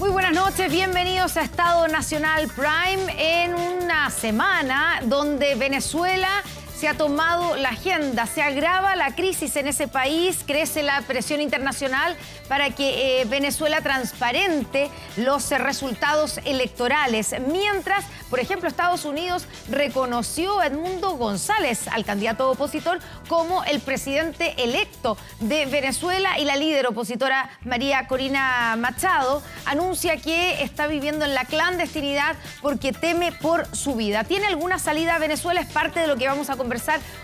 Muy buenas noches, bienvenidos a Estado Nacional Prime en una semana donde Venezuela se ha tomado la agenda, se agrava la crisis en ese país, crece la presión internacional para que Venezuela transparente los resultados electorales. Mientras, por ejemplo, Estados Unidos reconoció a Edmundo González, al candidato opositor, como el presidente electo de Venezuela, y la líder opositora María Corina Machado anuncia que está viviendo en la clandestinidad porque teme por su vida. ¿Tiene alguna salida a Venezuela? Es parte de lo que vamos a conversar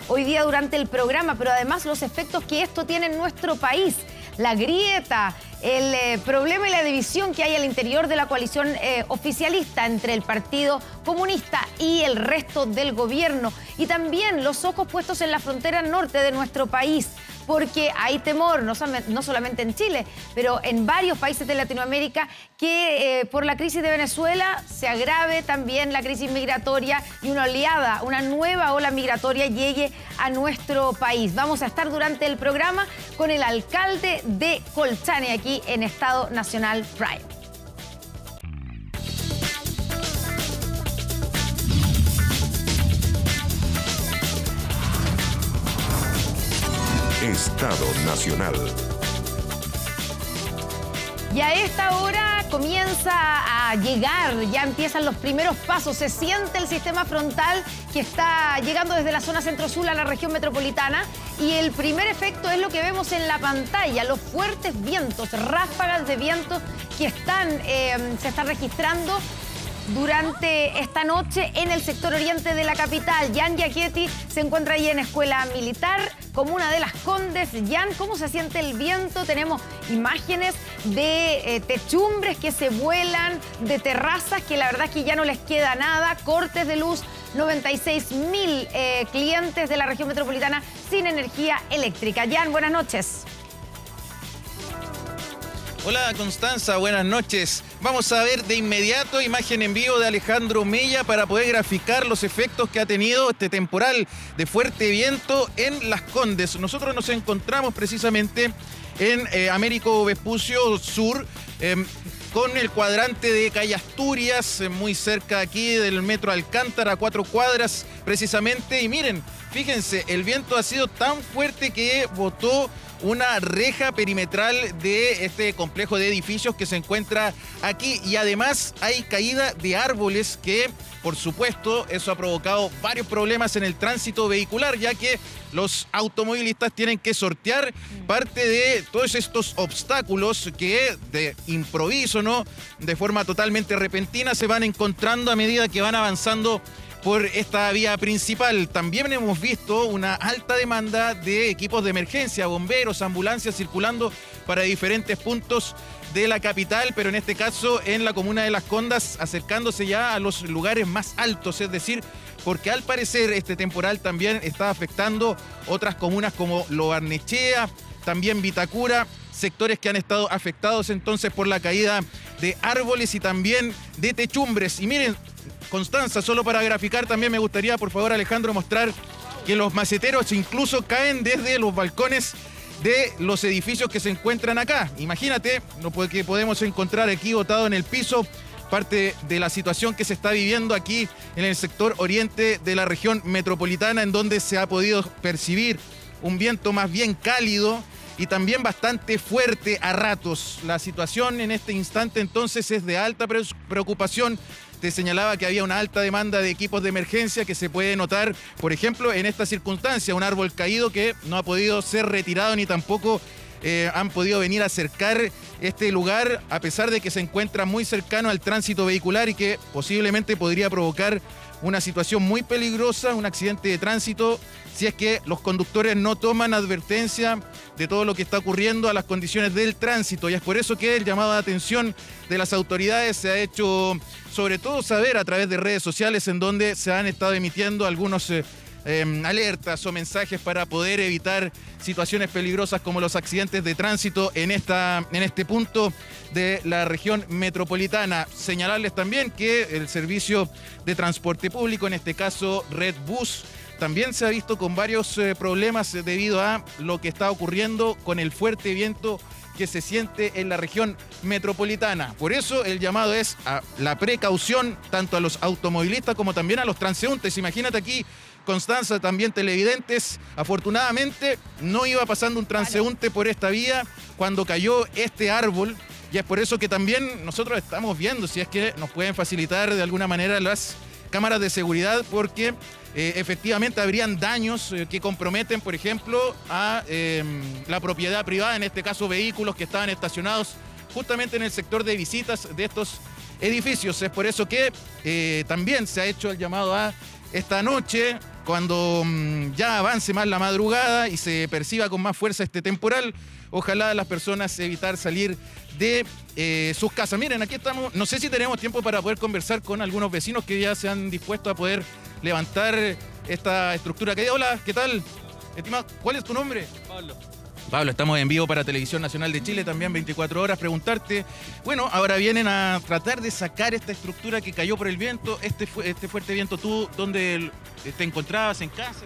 hoy día durante el programa, pero además los efectos que esto tiene en nuestro país, la grieta, el problema y la división que hay al interior de la coalición oficialista entre el Partido Comunista y el resto del gobierno, y también los ojos puestos en la frontera norte de nuestro país, porque hay temor, no solamente en Chile, pero en varios países de Latinoamérica, que por la crisis de Venezuela se agrave también la crisis migratoria y una nueva ola migratoria llegue a nuestro país. Vamos a estar durante el programa con el alcalde de Colchane, aquí en Estado Nacional Prime. Estado Nacional. Y a esta hora comienza a llegar, ya empiezan los primeros pasos, se siente el sistema frontal que está llegando desde la zona centro-sur a la región metropolitana, y el primer efecto es lo que vemos en la pantalla, los fuertes vientos, ráfagas de vientos que se están registrando durante esta noche en el sector oriente de la capital. Jan Giachetti se encuentra ahí en Escuela Militar, comuna de Las Condes. Jan, ¿cómo se siente el viento? Tenemos imágenes de techumbres que se vuelan, de terrazas que la verdad es que ya no les queda nada, cortes de luz, 96.000 clientes de la región metropolitana sin energía eléctrica. Jan, buenas noches. Hola Constanza, buenas noches. Vamos a ver de inmediato imagen en vivo de Alejandro Mella para poder graficar los efectos que ha tenido este temporal de fuerte viento en Las Condes. Nosotros nos encontramos precisamente en Américo Vespucio Sur, con el cuadrante de Calle Asturias, muy cerca aquí del Metro Alcántara, a 4 cuadras precisamente. Y miren, fíjense, el viento ha sido tan fuerte que botó una reja perimetral de este complejo de edificios que se encuentra aquí, y además hay caída de árboles que, por supuesto, eso ha provocado varios problemas en el tránsito vehicular, ya que los automovilistas tienen que sortear parte de todos estos obstáculos que de improviso, ¿no?, de forma totalmente repentina, se van encontrando a medida que van avanzando por esta vía principal. También hemos visto una alta demanda de equipos de emergencia, bomberos, ambulancias circulando para diferentes puntos de la capital, pero en este caso en la comuna de Las Condes, acercándose ya a los lugares más altos, es decir, porque al parecer este temporal también está afectando otras comunas como Lo Barnechea, también Vitacura, sectores que han estado afectados entonces por la caída de árboles y también de techumbres. Y miren, Constanza, solo para graficar también me gustaría, por favor, Alejandro, mostrar que los maceteros incluso caen desde los balcones de los edificios que se encuentran acá. Imagínate lo que podemos encontrar aquí botado en el piso, parte de la situación que se está viviendo aquí en el sector oriente de la región metropolitana, en donde se ha podido percibir un viento más bien cálido y también bastante fuerte a ratos. La situación en este instante entonces es de alta preocupación. Te señalaba que había una alta demanda de equipos de emergencia que se puede notar, por ejemplo, en esta circunstancia, un árbol caído que no ha podido ser retirado ni tampoco han podido venir a acercar este lugar, a pesar de que se encuentra muy cercano al tránsito vehicular y que posiblemente podría provocar una situación muy peligrosa, un accidente de tránsito, si es que los conductores no toman advertencia de todo lo que está ocurriendo a las condiciones del tránsito. Y es por eso que el llamado de atención de las autoridades se ha hecho sobre todo saber a través de redes sociales, en donde se han estado emitiendo algunos alertas o mensajes para poder evitar situaciones peligrosas como los accidentes de tránsito en este punto de la región metropolitana. Señalarles también que el servicio de transporte público, en este caso Red Bus, también se ha visto con varios problemas debido a lo que está ocurriendo con el fuerte viento que se siente en la región metropolitana. Por eso el llamado es a la precaución tanto a los automovilistas como también a los transeúntes. Imagínate aquí, Constanza, también televidentes, afortunadamente no iba pasando un transeúnte por esta vía cuando cayó este árbol, y es por eso que también nosotros estamos viendo si es que nos pueden facilitar de alguna manera las cámaras de seguridad, porque efectivamente habrían daños que comprometen, por ejemplo, a la propiedad privada, en este caso vehículos que estaban estacionados justamente en el sector de visitas de estos edificios. Es por eso que también se ha hecho el llamado a esta noche, cuando ya avance más la madrugada y se perciba con más fuerza este temporal, ojalá las personas evitar salir de sus casas. Miren, aquí estamos, no sé si tenemos tiempo para poder conversar con algunos vecinos que ya se han dispuesto a poder levantar esta estructura que hay. Hola, ¿qué tal? Estimado, ¿cuál es tu nombre? Pablo, estamos en vivo para Televisión Nacional de Chile, también 24 horas. Preguntarte, bueno, ahora vienen a tratar de sacar esta estructura que cayó por el viento, este fuerte viento. ¿Tú dónde te encontrabas? ¿En casa?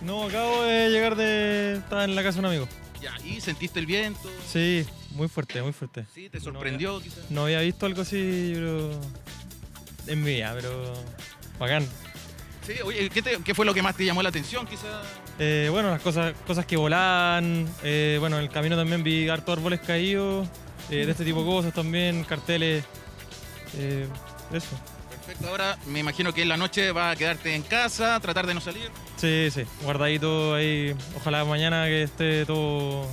No, acabo de llegar estaba en la casa de un amigo. Ya, ¿y sentiste el viento? Sí, muy fuerte, muy fuerte. ¿Sí? ¿Te sorprendió quizás? No había visto algo así, pero en mi vida, pero bacán. Sí, oye, ¿qué fue lo que más te llamó la atención quizás? Bueno, las cosas que volaban, bueno, en el camino también vi hartos árboles caídos, de este tipo de cosas también, carteles, eso. Perfecto, ahora me imagino que en la noche vas a quedarte en casa, tratar de no salir. Sí, sí, guardadito ahí, ojalá mañana que esté todo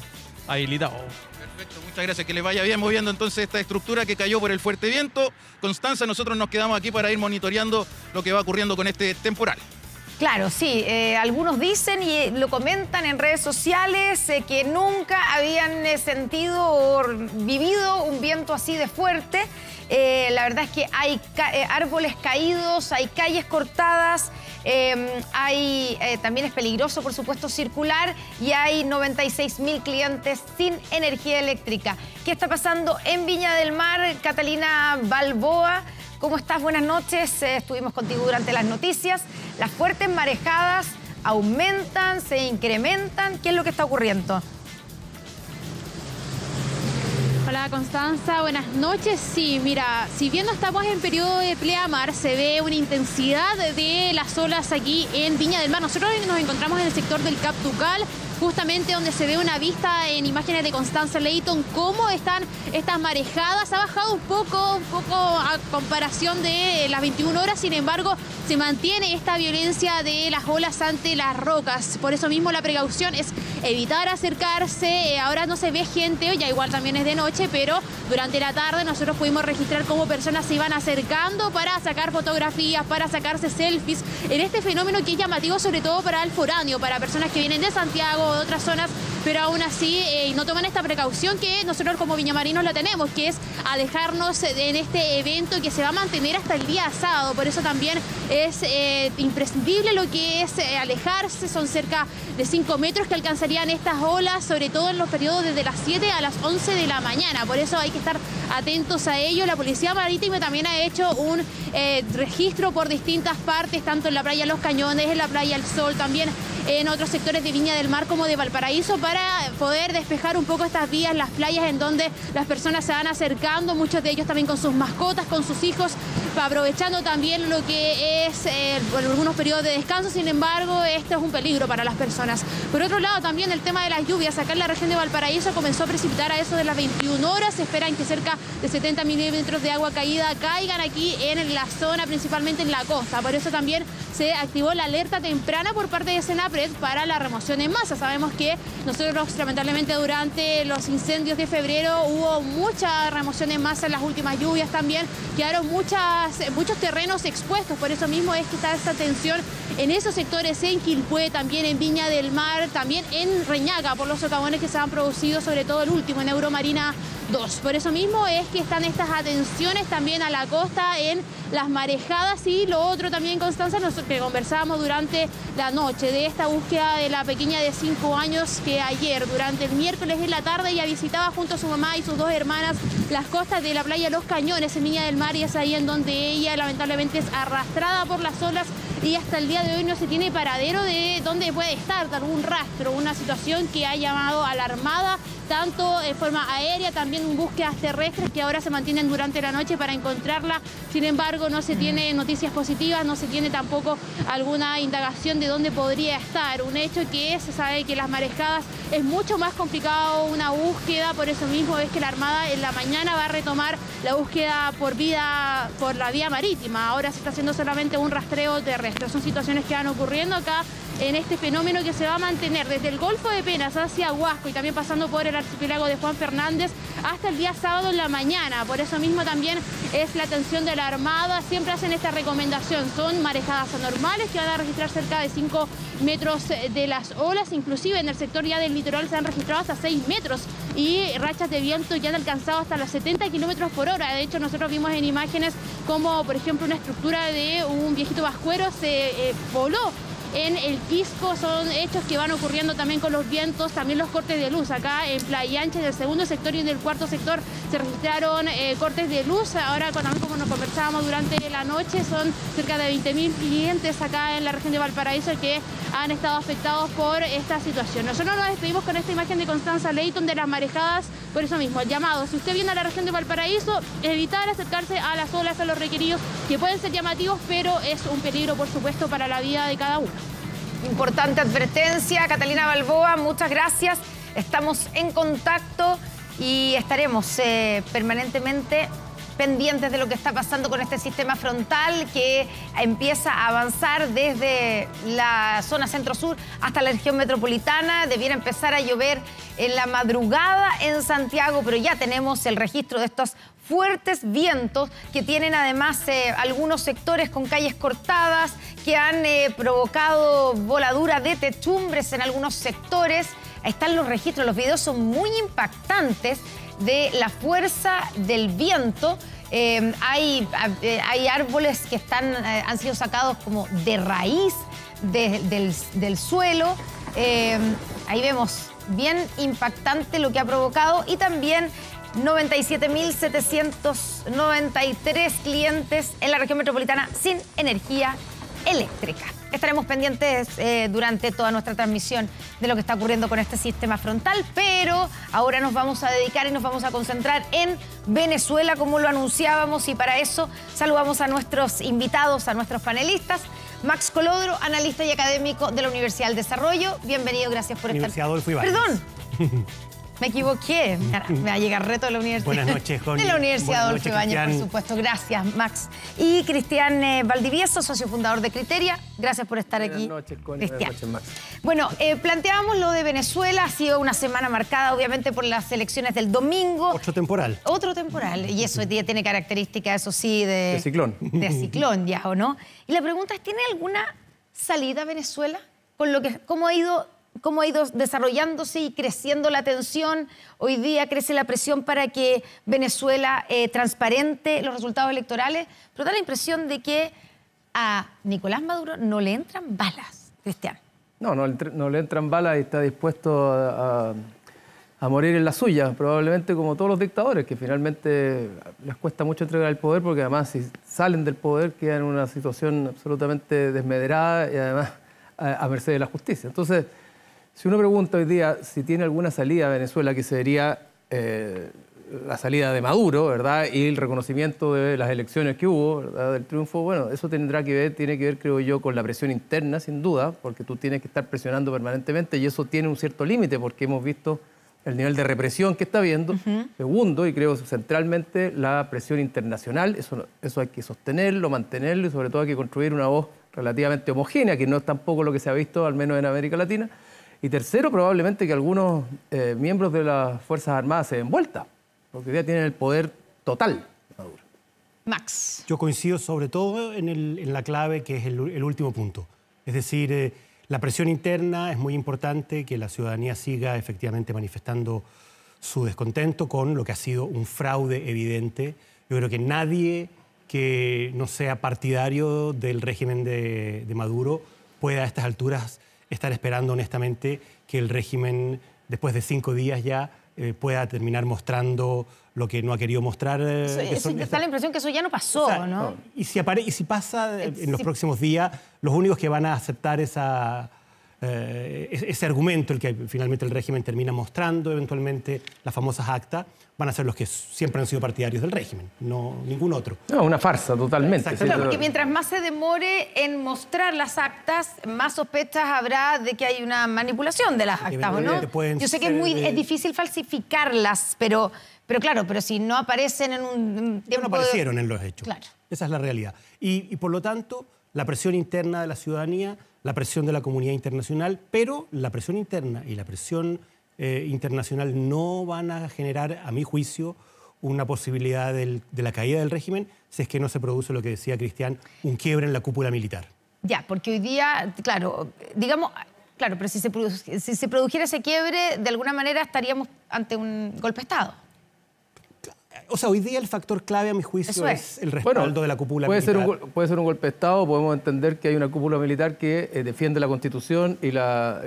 habilitado. Perfecto, muchas gracias, que les vaya bien moviendo entonces esta estructura que cayó por el fuerte viento. Constanza, nosotros nos quedamos aquí para ir monitoreando lo que va ocurriendo con este temporal. Claro, sí, algunos dicen y lo comentan en redes sociales que nunca habían sentido o vivido un viento así de fuerte. La verdad es que hay árboles caídos, hay calles cortadas, también es peligroso, por supuesto, circular, y hay 96.000 clientes sin energía eléctrica. ¿Qué está pasando en Viña del Mar? Catalina Balboa, ¿cómo estás? Buenas noches. Estuvimos contigo durante las noticias. Las fuertes marejadas aumentan, se incrementan. ¿Qué es lo que está ocurriendo? Hola Constanza, buenas noches. Sí, mira, si bien no estamos en periodo de pleamar, se ve una intensidad de las olas aquí en Viña del Mar. Nosotros nos encontramos en el sector del Cap Tucal, justamente donde se ve una vista en imágenes de Constanza Leighton, cómo están estas marejadas. Ha bajado un poco a comparación de las 21 horas, sin embargo, se mantiene esta violencia de las olas ante las rocas. Por eso mismo la precaución es evitar acercarse. Ahora no se ve gente, ya igual también es de noche, pero durante la tarde nosotros pudimos registrar cómo personas se iban acercando para sacar fotografías, para sacarse selfies en este fenómeno que es llamativo sobre todo para el foráneo, para personas que vienen de Santiago o de otras zonas, pero aún así no toman esta precaución que nosotros como viñamarinos la tenemos, que es alejarnos en este evento que se va a mantener hasta el día sábado. Por eso también es imprescindible lo que es alejarse. Son cerca de 5 metros que alcanzarían estas olas, sobre todo en los periodos desde las 7 a las 11 de la mañana. Por eso hay que estar atentos a ello. La Policía Marítima también ha hecho un registro por distintas partes, tanto en la playa Los Cañones, en la playa El Sol, también en otros sectores de Viña del Mar como de Valparaíso, para poder despejar un poco estas vías, las playas en donde las personas se van acercando, muchos de ellos también con sus mascotas, con sus hijos, aprovechando también lo que es algunos periodos de descanso. Sin embargo, esto es un peligro para las personas. Por otro lado, también el tema de las lluvias. Acá en la región de Valparaíso comenzó a precipitar a eso de las 21 horas. Se esperan que cerca de 70 milímetros de agua caída caigan aquí en la zona, principalmente en la costa. Por eso también se activó la alerta temprana por parte de Senapred para la remoción en masa. Sabemos que nosotros, lamentablemente, durante los incendios de febrero hubo mucha remoción en masa en las últimas lluvias también. Quedaron muchos terrenos expuestos. Por eso mismo es que está esta tensión en esos sectores, en Quilpué, también en Viña del Mar, también en Reñaca, por los socavones que se han producido, sobre todo el último, en Euromarina 2. Por eso mismo es que están estas atenciones también a la costa en las marejadas. Y lo otro también, Constanza, nosotros que conversábamos durante la noche de esta búsqueda de la pequeña de 5 años que ayer, durante el miércoles en la tarde, ya visitaba junto a su mamá y sus 2 hermanas las costas de la playa Los Cañones en Viña del Mar, y es ahí en donde ella lamentablemente es arrastrada por las olas y hasta el día de hoy no se tiene paradero de dónde puede estar, de algún rastro, una situación que ha llamado a la Armada, tanto en forma aérea, también en búsquedas terrestres que ahora se mantienen durante la noche para encontrarla. Sin embargo, no se tiene noticias positivas, no se tiene tampoco alguna indagación de dónde podría estar. Un hecho que se sabe que las marejadas es mucho más complicado una búsqueda, por eso mismo es que la Armada en la mañana va a retomar la búsqueda por la vía marítima. Ahora se está haciendo solamente un rastreo terrestre. Son situaciones que van ocurriendo acá en este fenómeno que se va a mantener desde el Golfo de Penas hacia Huasco y también pasando por el archipiélago de Juan Fernández hasta el día sábado en la mañana. Por eso mismo también es la atención de la Armada. Siempre hacen esta recomendación. Son marejadas anormales que van a registrar cerca de 5 metros de las olas. Inclusive en el sector ya del litoral se han registrado hasta 6 metros y rachas de viento ya han alcanzado hasta los 70 kilómetros por hora. De hecho, nosotros vimos en imágenes como, por ejemplo, una estructura de un viejito vascuero se voló en el Quisco. Son hechos que van ocurriendo también con los vientos, también los cortes de luz. Acá en Playa Ancha, en el segundo sector y en el cuarto sector se registraron cortes de luz. Ahora también, como nos conversábamos durante la noche, son cerca de 20.000 clientes acá en la región de Valparaíso que han estado afectados por esta situación. Nosotros nos despedimos con esta imagen de Constanza Leighton de las marejadas. Por eso mismo, el llamado, si usted viene a la región de Valparaíso, evitar acercarse a las olas, a los requeridos, que pueden ser llamativos, pero es un peligro, por supuesto, para la vida de cada uno. Importante advertencia. Catalina Balboa, muchas gracias. Estamos en contacto y estaremos permanentemente pendientes de lo que está pasando con este sistema frontal que empieza a avanzar desde la zona centro-sur hasta la región metropolitana. Debiera empezar a llover en la madrugada en Santiago, pero ya tenemos el registro de estos fuertes vientos que tienen además algunos sectores con calles cortadas, que han provocado voladura de techumbres en algunos sectores. Ahí están los registros, los videos son muy impactantes de la fuerza del viento. Hay árboles que han sido sacados como de raíz del suelo. Ahí vemos bien impactante lo que ha provocado y también 97.793 clientes en la región metropolitana sin energía eléctrica. Estaremos pendientes durante toda nuestra transmisión de lo que está ocurriendo con este sistema frontal, pero ahora nos vamos a dedicar y nos vamos a concentrar en Venezuela, como lo anunciábamos, y para eso saludamos a nuestros invitados, a nuestros panelistas. Max Colodro, analista y académico de la Universidad del Desarrollo. Bienvenido, gracias por estar. Universidad Adolfo Ibáñez. Perdón. Me equivoqué. Me va a llegar reto de la Universidad. Buenas noches, Connie. De la Universidad Adolfo Ibáñez, por supuesto. Gracias, Max. Y Cristian Valdivieso, socio fundador de Criteria. Gracias por estar aquí. Buenas noches, Connie. Cristian. Buenas noches, Max. Bueno, planteábamos lo de Venezuela. Ha sido una semana marcada, obviamente, por las elecciones del domingo. Otro temporal. Otro temporal. Y eso tiene características, eso sí, De ciclón. De ciclón ya, ¿o no? Y la pregunta es, ¿tiene alguna salida Venezuela? Con lo que, ¿cómo ha ido desarrollándose y creciendo la tensión? Hoy día crece la presión para que Venezuela transparente los resultados electorales, pero da la impresión de que a Nicolás Maduro no le entran balas, Cristian. No le entran balas y está dispuesto a morir en la suya, probablemente como todos los dictadores, que finalmente les cuesta mucho entregar el poder, porque además si salen del poder quedan en una situación absolutamente desmedrada y además a merced de la justicia. Entonces, si uno pregunta hoy día si tiene alguna salida a Venezuela, que sería la salida de Maduro, ¿verdad? Y el reconocimiento de las elecciones que hubo, ¿verdad? Del triunfo, bueno, eso tiene que ver, creo yo, con la presión interna, sin duda, porque tú tienes que estar presionando permanentemente y eso tiene un cierto límite, porque hemos visto el nivel de represión que está habiendo. Segundo, y creo centralmente, la presión internacional. Eso hay que sostenerlo, mantenerlo y sobre todo hay que construir una voz relativamente homogénea, que no es tampoco lo que se ha visto, al menos en América Latina. Y tercero, probablemente que algunos miembros de las Fuerzas Armadas se den vuelta, porque hoy día tienen el poder total. Maduro. Max. Yo coincido sobre todo en la clave, que es el último punto. Es decir, la presión interna es muy importante, que la ciudadanía siga efectivamente manifestando su descontento con lo que ha sido un fraude evidente. Yo creo que nadie que no sea partidario del régimen de Maduro pueda a estas alturas estar esperando honestamente que el régimen, después de 5 días ya, pueda terminar mostrando lo que no ha querido mostrar. Da la impresión que eso ya no pasó, o sea, ¿no? Y si pasa en los próximos días, los únicos que van a aceptar ese argumento, el que finalmente el régimen termina mostrando eventualmente las famosas actas, van a ser los que siempre han sido partidarios del régimen, no ningún otro. No, una farsa totalmente. Exacto. Sí, Claro, porque mientras más se demore en mostrar las actas, más sospechas habrá de que hay una manipulación de las actas, ¿o no? Yo sé que es difícil falsificarlas, pero claro, pero si no aparecen en un Ya no aparecieron en los hechos. Claro. Esa es la realidad. Y por lo tanto, la presión interna de la ciudadanía, la presión de la comunidad internacional, pero la presión interna y la presión internacional no van a generar, a mi juicio, una posibilidad de la caída del régimen si es que no se produce lo que decía Cristian, un quiebre en la cúpula militar. Ya, porque hoy día, claro, digamos, claro, pero si se produjera ese quiebre, de alguna manera estaríamos ante un golpe de Estado. O sea, hoy día el factor clave, a mi juicio, Eso es el respaldo de la cúpula militar. militar. Puede ser un golpe de Estado, podemos entender que hay una cúpula militar que defiende la Constitución y las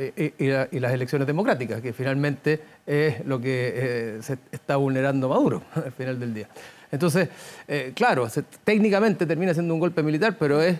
elecciones democráticas, que finalmente es lo que se está vulnerando Maduro al final del día. Entonces, claro, técnicamente termina siendo un golpe militar, pero es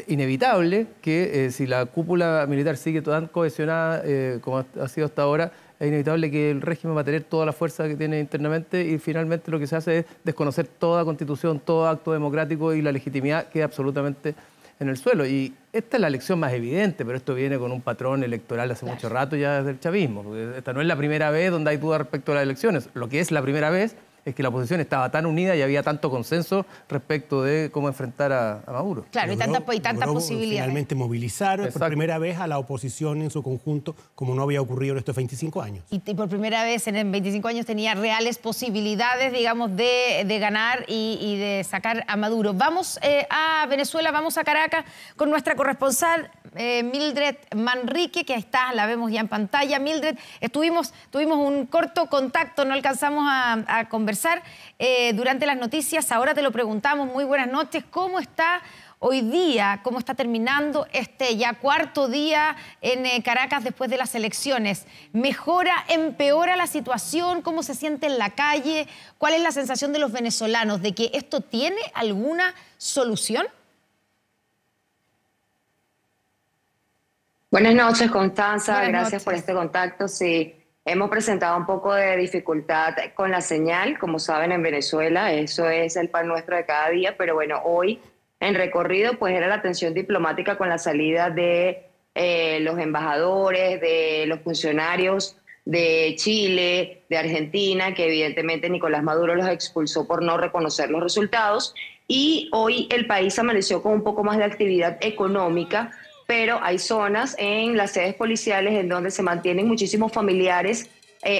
inevitable que si la cúpula militar sigue tan cohesionada como ha sido hasta ahora, es inevitable que el régimen va a tener toda la fuerza que tiene internamente y finalmente lo que se hace es desconocer toda constitución, todo acto democrático y la legitimidad queda absolutamente en el suelo. Y esta es la lección más evidente, pero esto viene con un patrón electoral hace mucho rato ya desde el chavismo. Porque esta no es la primera vez donde hay dudas respecto a las elecciones. Lo que es la primera vez es que la oposición estaba tan unida y había tanto consenso respecto de cómo enfrentar a Maduro. Claro, y tantas posibilidades. Finalmente movilizar por primera vez a la oposición en su conjunto, como no había ocurrido en estos 25 años. Y por primera vez en 25 años tenía reales posibilidades, digamos, de ganar y de sacar a Maduro. Vamos a Venezuela, vamos a Caracas con nuestra corresponsal Mildred Manrique, que ahí está, la vemos ya en pantalla. Mildred, tuvimos un corto contacto, no alcanzamos a conversar durante las noticias, ahora te lo preguntamos. Muy buenas noches, ¿cómo está hoy día, cómo está terminando este ya cuarto día en Caracas después de las elecciones? ¿Mejora, empeora la situación? ¿Cómo se siente en la calle? ¿Cuál es la sensación de los venezolanos de que esto tiene alguna solución? Buenas noches, Constanza. Buenas Gracias noches. por este contacto. Sí, hemos presentado un poco de dificultad con la señal, como saben, en Venezuela. Eso es el pan nuestro de cada día. Pero bueno, hoy en recorrido, pues era la tensión diplomática con la salida de los embajadores, de los funcionarios de Chile, de Argentina, que evidentemente Nicolás Maduro los expulsó por no reconocer los resultados. Y hoy el país amaneció con un poco más de actividad económica, pero hay zonas en las sedes policiales en donde se mantienen muchísimos familiares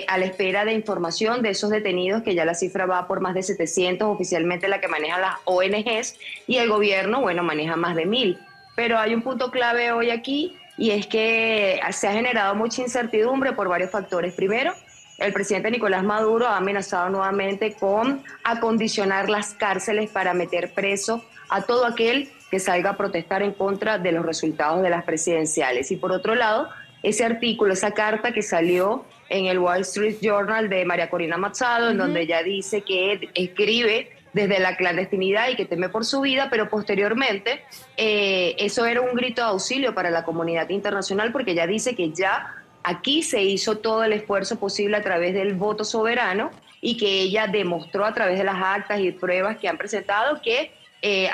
a la espera de información de esos detenidos, que ya la cifra va por más de 700, oficialmente la que manejan las ONGs, y el gobierno, bueno, maneja más de 1000. Pero hay un punto clave hoy aquí, y es que se ha generado mucha incertidumbre por varios factores. Primero, el presidente Nicolás Maduro ha amenazado nuevamente con acondicionar las cárceles para meter preso a todo aquel que salga a protestar en contra de los resultados de las presidenciales. Y por otro lado, ese artículo, esa carta que salió en el Wall Street Journal de María Corina Machado, en donde ella dice que escribe desde la clandestinidad y que teme por su vida, pero posteriormente eso era un grito de auxilio para la comunidad internacional, porque ella dice que ya aquí se hizo todo el esfuerzo posible a través del voto soberano y que ella demostró a través de las actas y pruebas que han presentado que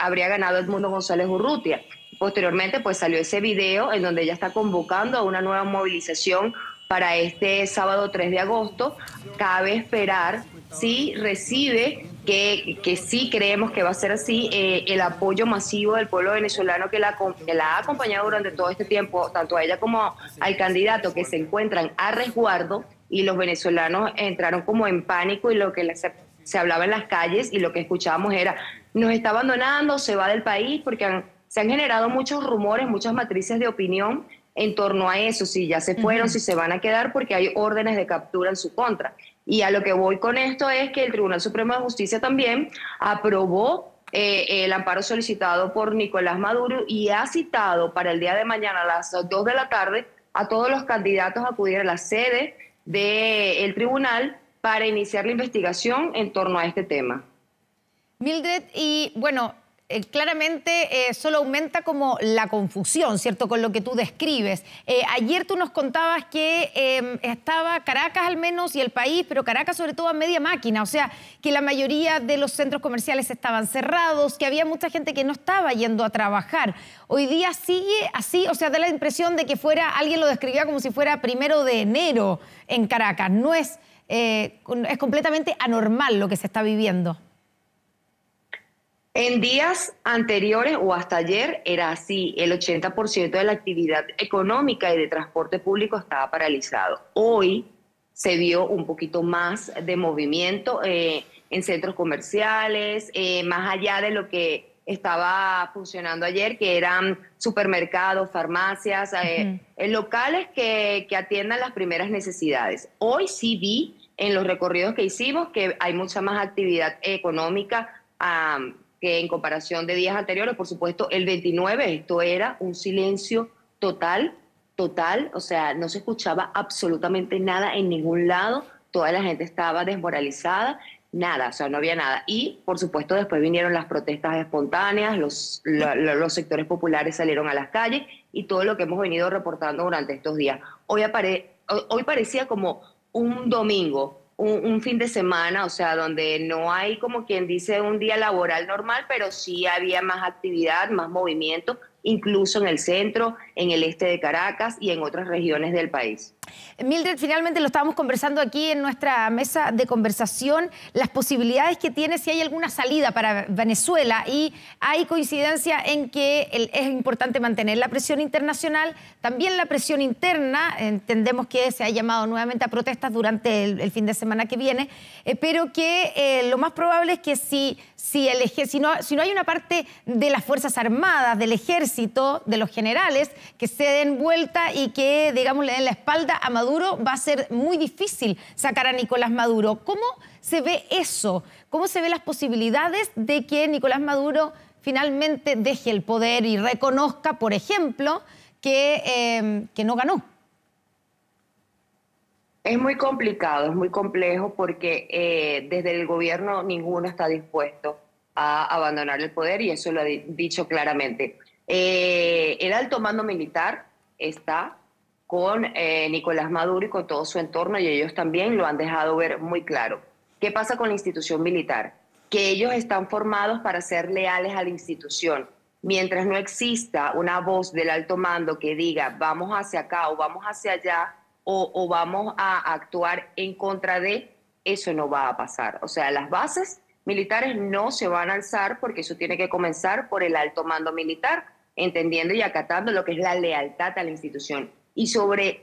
habría ganado Edmundo González Urrutia. Posteriormente, pues salió ese video en donde ella está convocando a una nueva movilización para este sábado 3 de agosto. Cabe esperar si recibe, que sí creemos que va a ser así, el apoyo masivo del pueblo venezolano que la ha acompañado durante todo este tiempo, tanto a ella como al candidato, que se encuentran a resguardo, y los venezolanos entraron como en pánico, y lo que se hablaba en las calles y lo que escuchábamos era: nos está abandonando, se va del país, porque se han generado muchos rumores, muchas matrices de opinión en torno a eso, si ya se fueron, si se van a quedar, porque hay órdenes de captura en su contra. Y a lo que voy con esto es que el Tribunal Supremo de Justicia también aprobó el amparo solicitado por Nicolás Maduro y ha citado para el día de mañana a las 2 de la tarde a todos los candidatos a acudir a la sede del tribunal para iniciar la investigación en torno a este tema. Mildred, y bueno, claramente solo aumenta como la confusión, ¿cierto?, con lo que tú describes. Ayer tú nos contabas que estaba Caracas al menos y el país, pero Caracas sobre todo a media máquina, o sea, que la mayoría de los centros comerciales estaban cerrados, que había mucha gente que no estaba yendo a trabajar. Hoy día sigue así, o sea, da la impresión de que fuera, alguien lo describía como si fuera 1 de enero en Caracas. No es, es completamente anormal lo que se está viviendo. En días anteriores o hasta ayer era así, el 80% de la actividad económica y de transporte público estaba paralizado. Hoy se vio un poquito más de movimiento en centros comerciales, más allá de lo que estaba funcionando ayer, que eran supermercados, farmacias, locales que atiendan las primeras necesidades. Hoy sí vi en los recorridos que hicimos que hay mucha más actividad económica que en comparación de días anteriores. Por supuesto, el 29, esto era un silencio total, o sea, no se escuchaba absolutamente nada en ningún lado, toda la gente estaba desmoralizada, nada, o sea, no había nada. Y, por supuesto, después vinieron las protestas espontáneas, los sectores populares salieron a las calles y todo lo que hemos venido reportando durante estos días. Hoy parecía como un domingo, un fin de semana, o sea, donde no hay, como quien dice, un día laboral normal, pero sí había más actividad, más movimiento, incluso en el centro, en el este de Caracas y en otras regiones del país. Mildred, finalmente lo estábamos conversando aquí en nuestra mesa de conversación, las posibilidades que tiene si hay alguna salida para Venezuela, y hay coincidencia en que es importante mantener la presión internacional, también la presión interna. Entendemos que se ha llamado nuevamente a protestas durante el fin de semana que viene, pero que lo más probable es que si no hay una parte de las Fuerzas Armadas, del Ejército, de los generales, que se den vuelta y que, digamos, le den la espalda a Maduro, va a ser muy difícil sacar a Nicolás Maduro. ¿Cómo se ve eso? ¿Cómo se ven las posibilidades de que Nicolás Maduro finalmente deje el poder y reconozca, por ejemplo, que no ganó? Es muy complicado, es muy complejo porque desde el gobierno ninguno está dispuesto a abandonar el poder y eso lo ha dicho claramente. El alto mando militar está con Nicolás Maduro y con todo su entorno y ellos también lo han dejado ver muy claro. ¿Qué pasa con la institución militar? Que ellos están formados para ser leales a la institución. Mientras no exista una voz del alto mando que diga vamos hacia acá o vamos hacia allá, o vamos a actuar en contra de, eso no va a pasar. O sea, las bases militares no se van a alzar porque eso tiene que comenzar por el alto mando militar, entendiendo y acatando lo que es la lealtad a la institución. Y sobre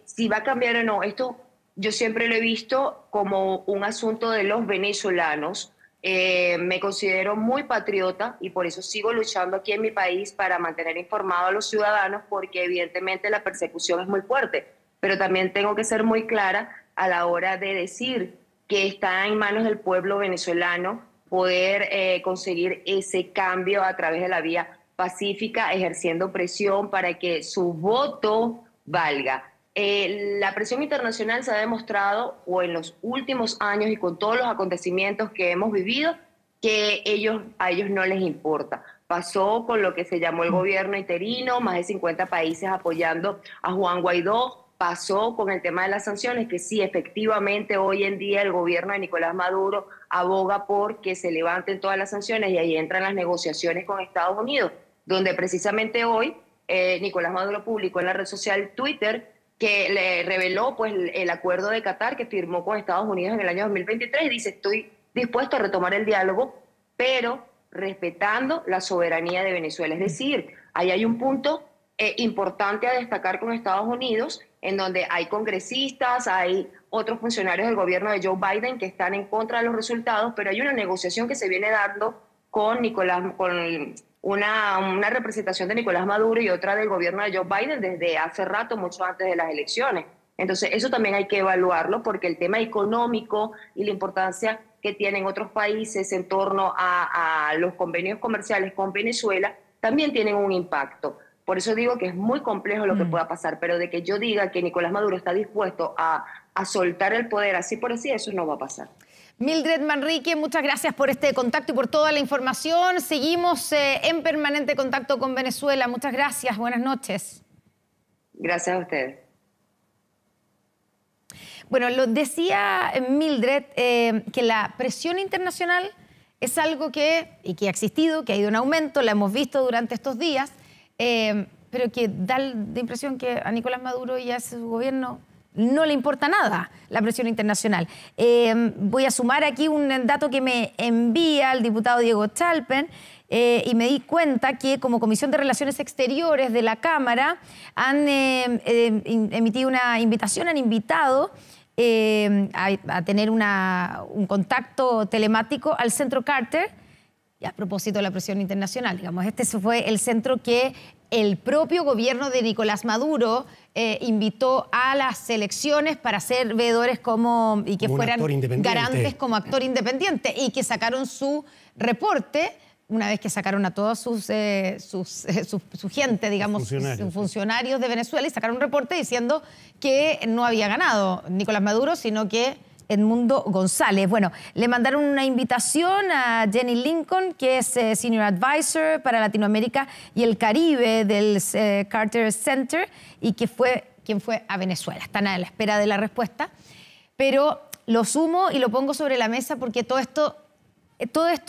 si va a cambiar o no, esto yo siempre lo he visto como un asunto de los venezolanos. Me considero muy patriota y por eso sigo luchando aquí en mi país para mantener informados a los ciudadanos, porque evidentemente la persecución es muy fuerte. Pero también tengo que ser muy clara a la hora de decir que está en manos del pueblo venezolano poder conseguir ese cambio a través de la vía pacífica, ejerciendo presión para que su voto valga. La presión internacional se ha demostrado, o en los últimos años y con todos los acontecimientos que hemos vivido, que a ellos no les importa. Pasó con lo que se llamó el gobierno interino, más de 50 países apoyando a Juan Guaidó. Pasó con el tema de las sanciones, que sí, efectivamente, hoy en día el gobierno de Nicolás Maduro aboga por que se levanten todas las sanciones y ahí entran las negociaciones con Estados Unidos, donde precisamente hoy Nicolás Maduro publicó en la red social Twitter que le reveló pues, el acuerdo de Qatar que firmó con Estados Unidos en el año 2023 y dice: estoy dispuesto a retomar el diálogo, pero respetando la soberanía de Venezuela. Es decir, ahí hay un punto importante a destacar con Estados Unidos, en donde hay congresistas, hay otros funcionarios del gobierno de Joe Biden que están en contra de los resultados, pero hay una negociación que se viene dando con una representación de Nicolás Maduro y otra del gobierno de Joe Biden desde hace rato, mucho antes de las elecciones. Entonces, eso también hay que evaluarlo, porque el tema económico y la importancia que tienen otros países en torno a los convenios comerciales con Venezuela también tienen un impacto. Por eso digo que es muy complejo lo que pueda pasar, pero de que yo diga que Nicolás Maduro está dispuesto a a soltar el poder así por así, eso no va a pasar. Mildred Manrique, muchas gracias por este contacto y por toda la información. Seguimos en permanente contacto con Venezuela. Muchas gracias, buenas noches. Gracias a ustedes. Bueno, lo decía Mildred, que la presión internacional es algo que ha existido, que ha ido en aumento, la hemos visto durante estos días, pero que da la impresión que a Nicolás Maduro y a su gobierno no le importa nada la presión internacional. Voy a sumar aquí un dato que me envía el diputado Diego Chalpen, y me di cuenta que como Comisión de Relaciones Exteriores de la Cámara han emitido una invitación, han invitado a tener un contacto telemático al Centro Carter, y a propósito de la presión internacional. Digamos, este fue el centro que el propio gobierno de Nicolás Maduro invitó a las elecciones para ser veedores y que fueran garantes como actor independiente, y que sacaron su reporte una vez que sacaron a toda su gente, digamos, funcionarios de Venezuela, y sacaron un reporte diciendo que no había ganado Nicolás Maduro, sino que Edmundo González. Bueno, le mandaron una invitación a Jenny Lincoln, que es Senior Advisor para Latinoamérica y el Caribe del Carter Center, y quien fue a Venezuela. Están a la espera de la respuesta, pero lo sumo y lo pongo sobre la mesa porque todo esto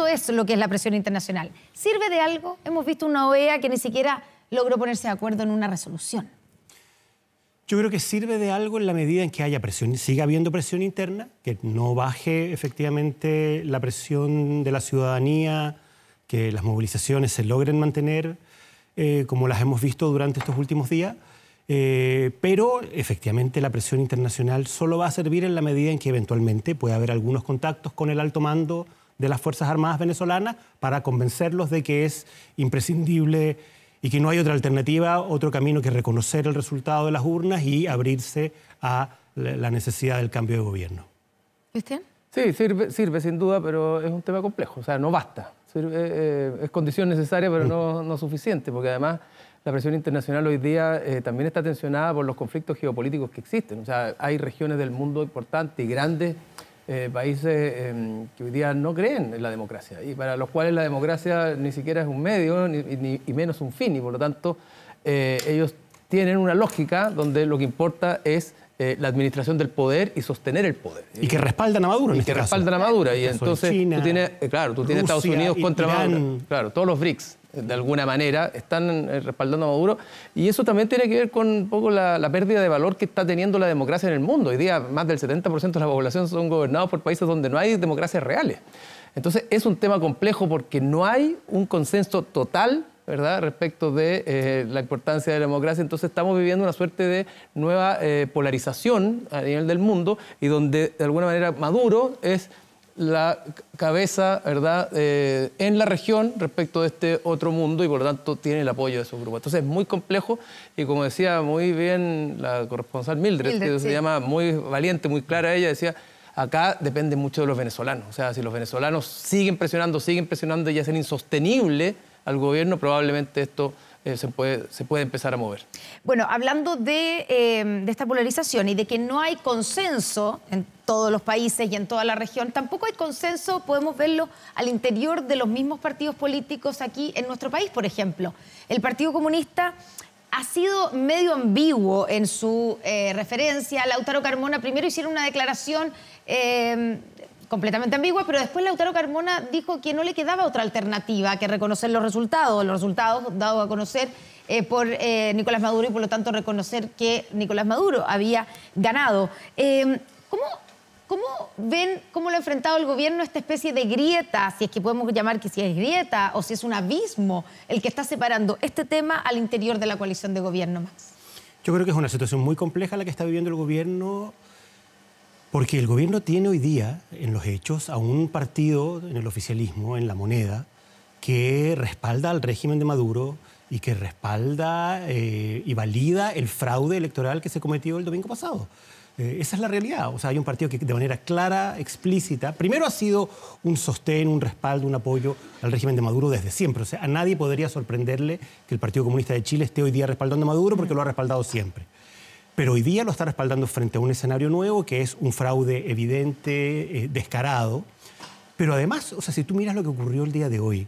es lo que es la presión internacional. ¿Sirve de algo? Hemos visto una OEA que ni siquiera logró ponerse de acuerdo en una resolución. Yo creo que sirve de algo en la medida en que haya presión, siga habiendo presión interna, que no baje efectivamente la presión de la ciudadanía, que las movilizaciones se logren mantener como las hemos visto durante estos últimos días, pero efectivamente la presión internacional solo va a servir en la medida en que eventualmente puede haber algunos contactos con el alto mando de las Fuerzas Armadas venezolanas para convencerlos de que es imprescindible y que no hay otra alternativa, otro camino que reconocer el resultado de las urnas y abrirse a la necesidad del cambio de gobierno. ¿Cristian? Sí, sirve sin duda, pero es un tema complejo, o sea, no basta. Es condición necesaria, pero no suficiente, porque además la presión internacional hoy día también está tensionada por los conflictos geopolíticos que existen. O sea, hay regiones del mundo importantes y grandes, países que hoy día no creen en la democracia y para los cuales la democracia ni siquiera es un medio y menos un fin, y por lo tanto ellos tienen una lógica donde lo que importa es la administración del poder y sostener el poder. Y que respaldan a Maduro. Y que respaldan a Maduro. Y entonces China, tú tienes Estados Unidos contra Maduro. Claro, todos los BRICS de alguna manera están respaldando a Maduro, y eso también tiene que ver con un poco la pérdida de valor que está teniendo la democracia en el mundo. Hoy día más del 70% de la población son gobernados por países donde no hay democracias reales. Entonces es un tema complejo porque no hay un consenso total, ¿verdad?, respecto de la importancia de la democracia. Entonces estamos viviendo una suerte de nueva polarización a nivel del mundo, y donde de alguna manera Maduro es la cabeza, ¿verdad?, en la región respecto de este otro mundo, y por lo tanto tiene el apoyo de esos grupos. Entonces es muy complejo, y como decía muy bien la corresponsal Mildred, que se llama muy valiente, muy clara, ella decía, acá depende mucho de los venezolanos. O sea, si los venezolanos siguen presionando y hacen insostenible al gobierno, probablemente esto se puede empezar a mover. Bueno, hablando de esta polarización y de que no hay consenso en todos los países y en toda la región, tampoco hay consenso, podemos verlo al interior de los mismos partidos políticos aquí en nuestro país, por ejemplo. El Partido Comunista ha sido medio ambiguo en su referencia. Lautaro Carmona primero hicieron una declaración completamente ambigua, pero después Lautaro Carmona dijo que no le quedaba otra alternativa que reconocer los resultados dados a conocer por Nicolás Maduro, y por lo tanto reconocer que Nicolás Maduro había ganado. ¿Cómo ven, cómo lo ha enfrentado el gobierno esta especie de grieta, si es que podemos llamar que si es grieta o si es un abismo el que está separando este tema al interior de la coalición de gobierno, Max? Yo creo que es una situación muy compleja la que está viviendo el gobierno, porque el gobierno tiene hoy día, en los hechos, a un partido en el oficialismo, en la moneda, que respalda al régimen de Maduro y que respalda y valida el fraude electoral que se cometió el domingo pasado. Esa es la realidad. O sea, hay un partido que de manera clara, explícita, primero ha sido un sostén, un respaldo, un apoyo al régimen de Maduro desde siempre. O sea, a nadie podría sorprenderle que el Partido Comunista de Chile esté hoy día respaldando a Maduro, porque lo ha respaldado siempre. pero hoy día lo está respaldando frente a un escenario nuevo que es un fraude evidente, descarado. Pero además, o sea, si tú miras lo que ocurrió el día de hoy,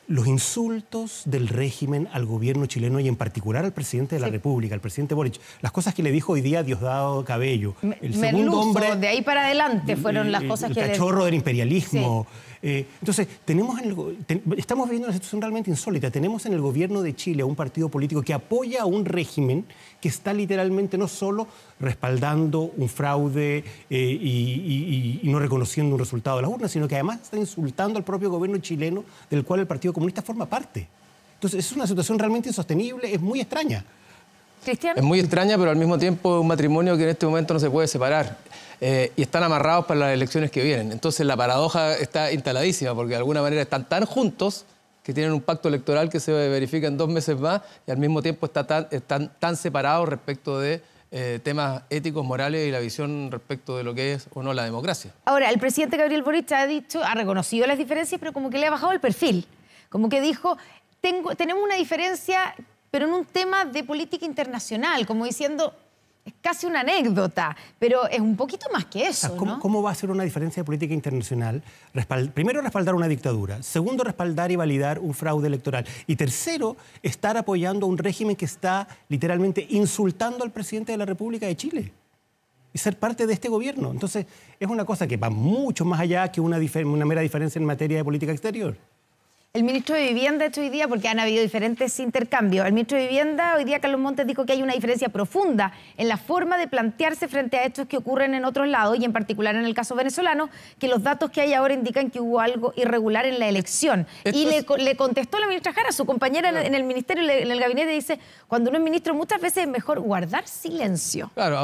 los insultos del régimen al gobierno chileno y en particular al presidente de la República, al presidente Boric, las cosas que le dijo hoy día Diosdado Cabello, el segundo hombre, de ahí para adelante fueron las cosas que el cachorro del imperialismo. Entonces, estamos viviendo una situación realmente insólita. Tenemos en el gobierno de Chile a un partido político que apoya a un régimen que está literalmente no solo respaldando un fraude y no reconociendo un resultado de las urnas, sino que además está insultando al propio gobierno chileno del cual el Partido Comunista forma parte. Entonces, es una situación realmente insostenible, es muy extraña. Cristian. Es muy extraña, pero al mismo tiempo es un matrimonio que en este momento no se puede separar. Y están amarrados para las elecciones que vienen. Entonces la paradoja está instaladísima, porque de alguna manera están tan juntos que tienen un pacto electoral que se verifica en 2 meses más y al mismo tiempo están tan separados respecto de temas éticos, morales y la visión respecto de lo que es o no la democracia. Ahora, el presidente Gabriel Boric ha reconocido las diferencias, pero como que le ha bajado el perfil. Como que dijo, tenemos una diferencia, pero en un tema de política internacional, como diciendo, es casi una anécdota, pero es un poquito más que eso, ¿no? ¿Cómo va a ser una diferencia de política internacional? Primero, respaldar una dictadura. Segundo, respaldar y validar un fraude electoral. Y tercero, estar apoyando a un régimen que está literalmente insultando al presidente de la República de Chile y ser parte de este gobierno. Entonces, es una cosa que va mucho más allá que una mera diferencia en materia de política exterior. El ministro de Vivienda, hoy día, porque han habido diferentes intercambios, el ministro de Vivienda, hoy día Carlos Montes, dijo que hay una diferencia profunda en la forma de plantearse frente a hechos que ocurren en otros lados, y en particular en el caso venezolano, que los datos que hay ahora indican que hubo algo irregular en la elección. Le contestó la ministra Jara, su compañera en el ministerio, en el gabinete, dice, cuando uno es ministro muchas veces es mejor guardar silencio. Claro,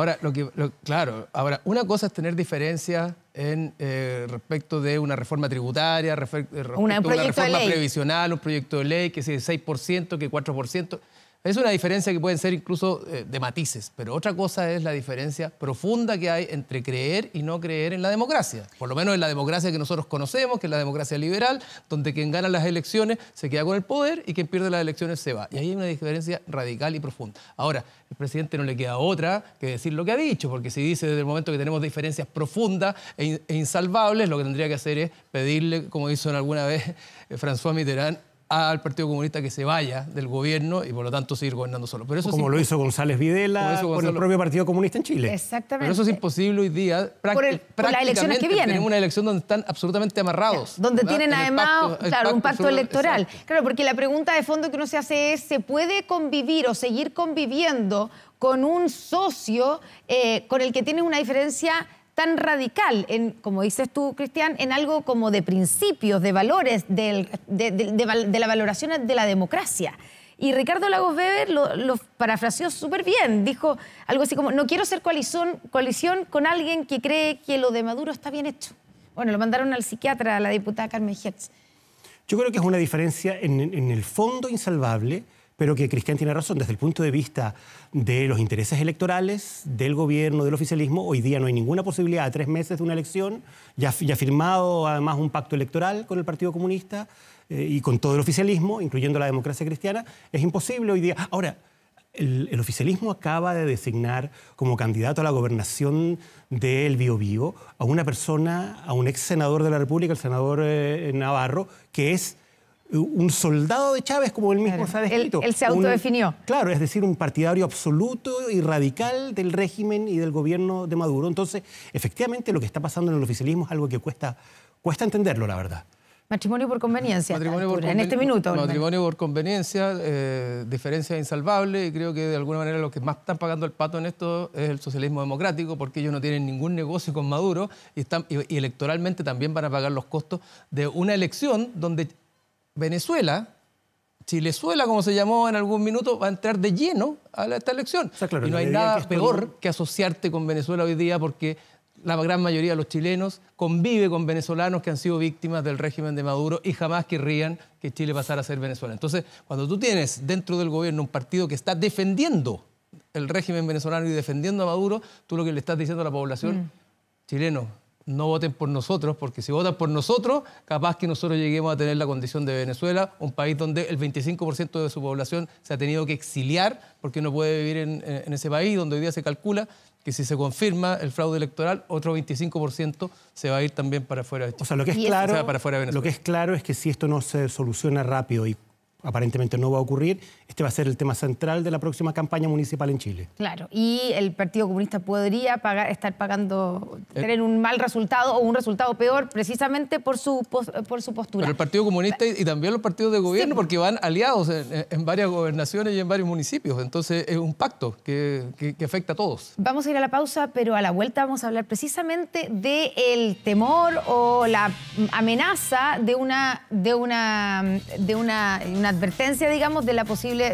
ahora una cosa es tener diferencias respecto de una reforma tributaria, respecto de una reforma previsional, un proyecto de ley, que si es 6%, que 4%. Es una diferencia que pueden ser incluso de matices, pero otra cosa es la diferencia profunda que hay entre creer y no creer en la democracia. Por lo menos en la democracia que nosotros conocemos, que es la democracia liberal, donde quien gana las elecciones se queda con el poder y quien pierde las elecciones se va. Y ahí hay una diferencia radical y profunda. Ahora, el presidente no le queda otra que decir lo que ha dicho, porque si dice desde el momento que tenemos diferencias profundas e insalvables, lo que tendría que hacer es pedirle, como hizo en alguna vez François Mitterrand, al Partido Comunista que se vaya del gobierno y por lo tanto seguir gobernando solo. Pero eso como lo hizo González Videla con el propio Partido Comunista en Chile. Exactamente. Pero eso es imposible hoy día. Por las elecciones que vienen. Tenemos una elección donde están absolutamente amarrados. Donde tienen además un pacto electoral. Exacto. Claro, porque la pregunta de fondo que uno se hace es, ¿se puede convivir o seguir conviviendo con un socio con el que tienes una diferencia tan radical, como dices tú, Cristian, en algo como de principios, de valores, de la valoración de la democracia? Y Ricardo Lagos Weber lo parafraseó súper bien. Dijo algo así como, no quiero hacer coalición con alguien que cree que lo de Maduro está bien hecho. Bueno, lo mandaron al psiquiatra, a la diputada Carmen Hertz. Yo creo que es una diferencia en el fondo insalvable, pero que Cristian tiene razón. Desde el punto de vista de los intereses electorales, del gobierno, del oficialismo, hoy día no hay ninguna posibilidad a 3 meses de una elección, ya firmado además un pacto electoral con el Partido Comunista y con todo el oficialismo, incluyendo la democracia cristiana. Es imposible hoy día. Ahora, el oficialismo acaba de designar como candidato a la gobernación del Biobío a una persona, a un ex senador de la República, el senador Navarro, que es un soldado de Chávez, como él mismo se ha descrito. Él se autodefinió. Claro, es decir, un partidario absoluto y radical del régimen y del gobierno de Maduro. Entonces, efectivamente, lo que está pasando en el oficialismo es algo que cuesta entenderlo, la verdad. Matrimonio por conveniencia, en este minuto. Matrimonio por conveniencia, diferencia insalvable, y creo que de alguna manera los que más están pagando el pato en esto es el socialismo democrático, porque ellos no tienen ningún negocio con Maduro y electoralmente también van a pagar los costos de una elección donde Venezuela, Chilezuela, como se llamó en algún minuto, va a entrar de lleno a esta elección. O sea, claro, y no hay nada peor que asociarte con Venezuela hoy día, porque la gran mayoría de los chilenos convive con venezolanos que han sido víctimas del régimen de Maduro y jamás querrían que Chile pasara a ser Venezuela. Entonces, cuando tú tienes dentro del gobierno un partido que está defendiendo el régimen venezolano y defendiendo a Maduro, tú lo que le estás diciendo a la población, chileno, no voten por nosotros, porque si votan por nosotros, capaz que nosotros lleguemos a tener la condición de Venezuela, un país donde el 25% de su población se ha tenido que exiliar porque no puede vivir en ese país, donde hoy día se calcula que si se confirma el fraude electoral, otro 25% se va a ir también para afuera de Chile. O sea, lo que es claro, para fuera de Venezuela. Lo que es claro es que si esto no se soluciona rápido y aparentemente no va a ocurrir, este va a ser el tema central de la próxima campaña municipal en Chile. Claro, y el Partido Comunista podría tener un mal resultado o un resultado peor precisamente por su postura. Pero el Partido Comunista y también los partidos de gobierno, sí, porque van aliados en varias gobernaciones y en varios municipios. Entonces es un pacto que afecta a todos. Vamos a ir a la pausa, pero a la vuelta vamos a hablar precisamente del temor o la amenaza de una advertencia, digamos, de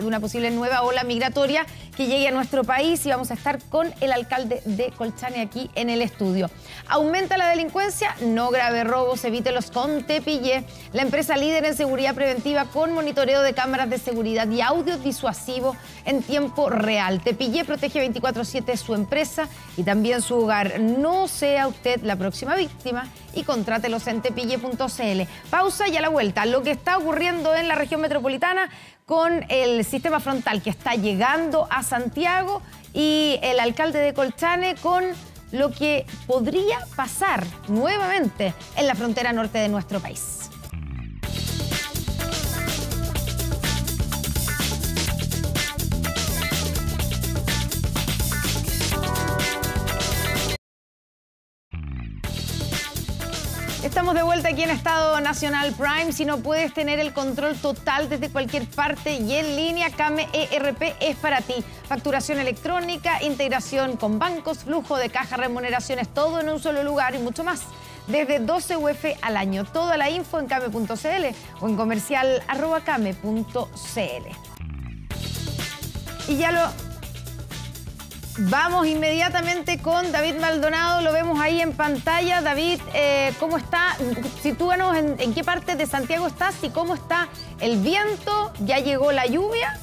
una posible nueva ola migratoria que llegue a nuestro país, y vamos a estar con el alcalde de Colchane aquí en el estudio. ¿Aumenta la delincuencia? No grave robos, evítelos con Tepillé, la empresa líder en seguridad preventiva con monitoreo de cámaras de seguridad y audio disuasivo en tiempo real. Tepillé protege 24/7 su empresa y también su hogar. No sea usted la próxima víctima y contrátelos en tepille.cl. Pausa y a la vuelta, lo que está ocurriendo en la región metropolitana con el sistema frontal que está llegando a Santiago y el alcalde de Colchane con lo que podría pasar nuevamente en la frontera norte de nuestro país. Estamos de vuelta aquí en Estado Nacional Prime. Si no puedes tener el control total desde cualquier parte y en línea, Kame ERP es para ti. Facturación electrónica, integración con bancos, flujo de caja, remuneraciones, todo en un solo lugar y mucho más. Desde 12 UF al año. Toda la info en kame.cl o en comercial@kame.cl. Y ya lo... Vamos inmediatamente con David Maldonado, lo vemos ahí en pantalla. David, ¿cómo está? Sitúanos en qué parte de Santiago estás y cómo está el viento. ¿Ya llegó la lluvia?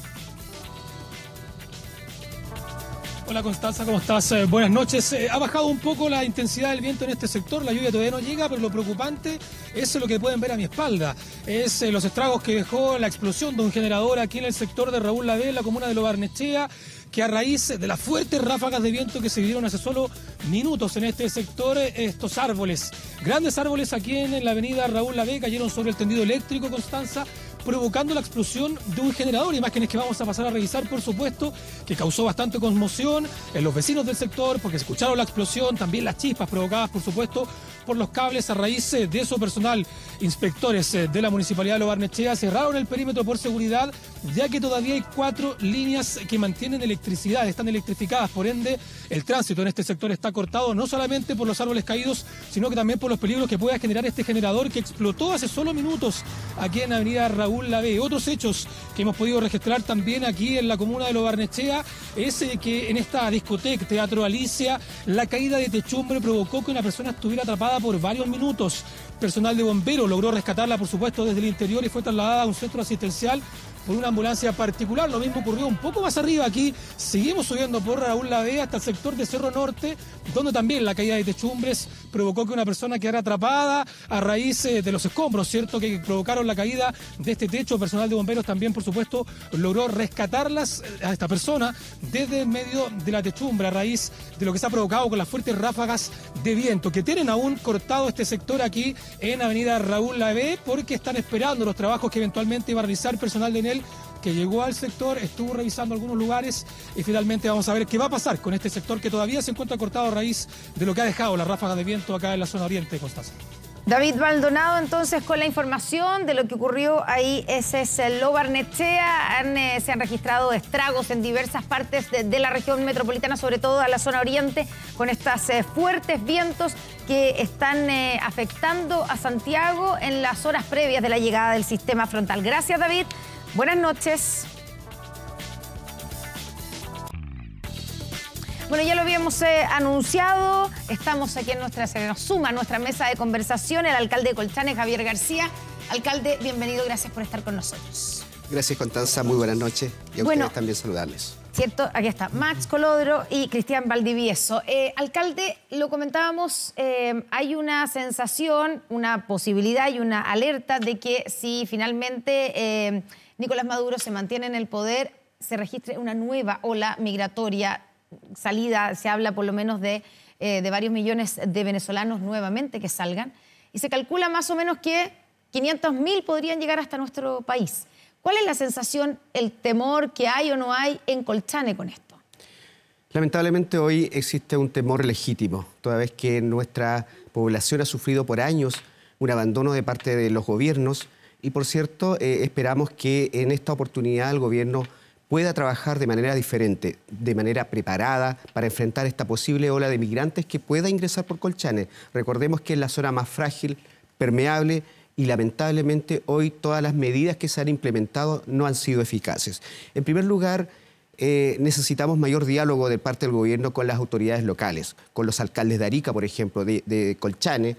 Hola Constanza, ¿cómo estás? Buenas noches. Ha bajado un poco la intensidad del viento en este sector, la lluvia todavía no llega, pero lo preocupante es lo que pueden ver a mi espalda. Es los estragos que dejó la explosión de un generador aquí en el sector de Raúl Lavey, en la comuna de Lo Barnechea, que a raíz de las fuertes ráfagas de viento que se vivieron hace solo minutos en este sector, estos árboles, grandes árboles aquí en la avenida Raúl Lavey, cayeron sobre el tendido eléctrico, Constanza, provocando la explosión de un generador. Imágenes que vamos a pasar a revisar, por supuesto, que causó bastante conmoción en los vecinos del sector, porque escucharon la explosión, también las chispas provocadas, por supuesto, por los cables. A raíz de eso, personal, inspectores de la Municipalidad de Lo Barnechea cerraron el perímetro por seguridad, ya que todavía hay 4 líneas que mantienen electricidad, están electrificadas, por ende, el tránsito en este sector está cortado, no solamente por los árboles caídos, sino que también por los peligros que pueda generar este generador que explotó hace solo minutos aquí en la avenida Raúl Lavey. Otros hechos que hemos podido registrar también aquí en la comuna de Lo Barnechea es que en esta discoteca Teatro Alicia, la caída de techumbre provocó que una persona estuviera atrapada por varios minutos. Personal de bomberos logró rescatarla, por supuesto, desde el interior y fue trasladada a un centro asistencial por una ambulancia particular. Lo mismo ocurrió un poco más arriba aquí. Seguimos subiendo por Raúl Lavey hasta el sector de Cerro Norte, donde también la caída de techumbres provocó que una persona quedara atrapada a raíz de los escombros, ¿cierto?, que provocaron la caída de este techo. Personal de bomberos también, por supuesto, logró rescatarlas a esta persona desde el medio de la techumbre a raíz de lo que se ha provocado con las fuertes ráfagas de viento que tienen aún cortado este sector aquí en avenida Raúl Lavey, porque están esperando los trabajos que eventualmente va a realizar personal de Enel, que llegó al sector, estuvo revisando algunos lugares y finalmente vamos a ver qué va a pasar con este sector que todavía se encuentra cortado a raíz de lo que ha dejado la ráfaga de viento acá en la zona oriente de Constanza. David Maldonado, entonces, con la información de lo que ocurrió ahí, ese es el Lo Barnechea. Se han registrado estragos en diversas partes de la región metropolitana, sobre todo a la zona oriente, con estos fuertes vientos que están afectando a Santiago en las horas previas de la llegada del sistema frontal. Gracias, David. Buenas noches. Bueno, ya lo habíamos anunciado, estamos aquí se nos suma a nuestra mesa de conversación el alcalde de Colchane, Javier García. Alcalde, bienvenido, gracias por estar con nosotros. Gracias, Constanza, muy buenas noches y a ustedes también saludarles. ¿Cierto? Aquí está Max Colodro y Cristian Valdivieso. Alcalde, lo comentábamos, hay una sensación, una posibilidad y una alerta de que si finalmente Nicolás Maduro se mantiene en el poder, se registre una nueva ola migratoria, salida, se habla por lo menos de varios millones de venezolanos nuevamente que salgan, y se calcula más o menos que 500.000 podrían llegar hasta nuestro país. ¿Cuál es la sensación, el temor que hay o no hay en Colchane con esto? Lamentablemente hoy existe un temor legítimo, toda vez que nuestra población ha sufrido por años un abandono de parte de los gobiernos y, por cierto, esperamos que en esta oportunidad el gobierno pueda trabajar de manera diferente, de manera preparada para enfrentar esta posible ola de migrantes que pueda ingresar por Colchane. Recordemos que es la zona más frágil, permeable, y lamentablemente hoy todas las medidas que se han implementado no han sido eficaces. En primer lugar, necesitamos mayor diálogo de parte del gobierno con las autoridades locales, con los alcaldes de Arica, por ejemplo, de Colchane,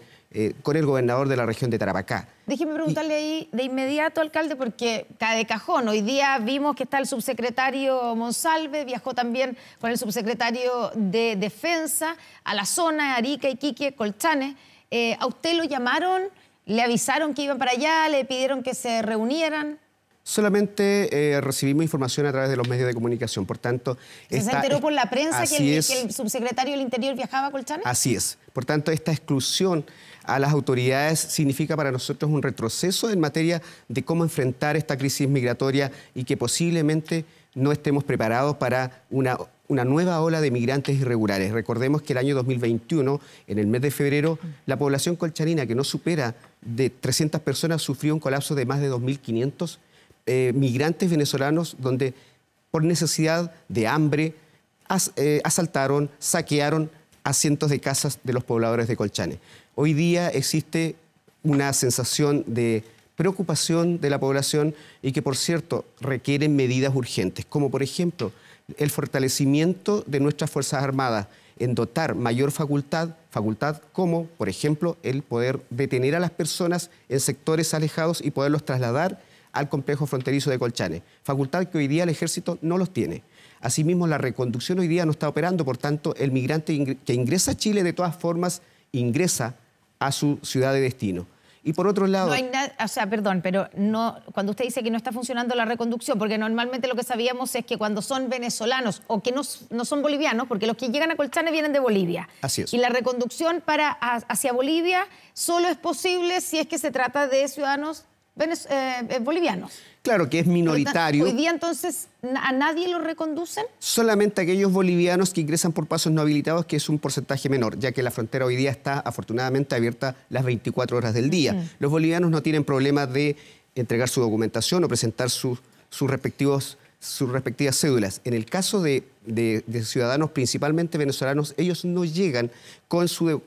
con el gobernador de la región de Tarapacá. Déjeme preguntarle ahí de inmediato, alcalde, porque cae de cajón. Hoy día vimos que está el subsecretario Monsalve, viajó también con el subsecretario de Defensa a la zona, Arica, Iquique, Colchane. ¿A usted lo llamaron? ¿Le avisaron que iban para allá? ¿Le pidieron que se reunieran? Solamente recibimos información a través de los medios de comunicación, por tanto... ¿Se enteró por la prensa que el subsecretario del Interior viajaba a Colchane? Así es. Por tanto, esta exclusión a las autoridades significa para nosotros un retroceso en materia de cómo enfrentar esta crisis migratoria y que posiblemente no estemos preparados para una nueva ola de migrantes irregulares. Recordemos que el año 2021, en el mes de febrero, la población colchanina, que no supera de 300 personas, sufrió un colapso de más de 2.500 migrantes venezolanos, donde por necesidad de hambre asaltaron, saquearon a cientos de casas de los pobladores de Colchane. Hoy día existe una sensación de preocupación de la población y que, por cierto, requieren medidas urgentes, como por ejemplo el fortalecimiento de nuestras Fuerzas Armadas en dotar mayor facultad como, por ejemplo, el poder detener a las personas en sectores alejados y poderlos trasladar al complejo fronterizo de Colchane, facultad que hoy día el Ejército no los tiene. Asimismo, la reconducción hoy día no está operando, por tanto, el migrante que ingresa a Chile de todas formas ingresa a su ciudad de destino. Y por otro lado... No hay nada, o sea, perdón, pero no, cuando usted dice que no está funcionando la reconducción, porque normalmente lo que sabíamos es que cuando son venezolanos o que no son bolivianos, porque los que llegan a Colchane vienen de Bolivia. Así es. Y la reconducción hacia Bolivia solo es posible si es que se trata de ciudadanos bolivianos. Claro, que es minoritario. Hoy día, entonces, ¿a nadie lo reconducen? Solamente aquellos bolivianos que ingresan por pasos no habilitados, que es un porcentaje menor, ya que la frontera hoy día está afortunadamente abierta las 24 horas del día. Los bolivianos no tienen problemas de entregar su documentación o presentar sus respectivas cédulas. En el caso de ciudadanos principalmente venezolanos, ellos no llegan con su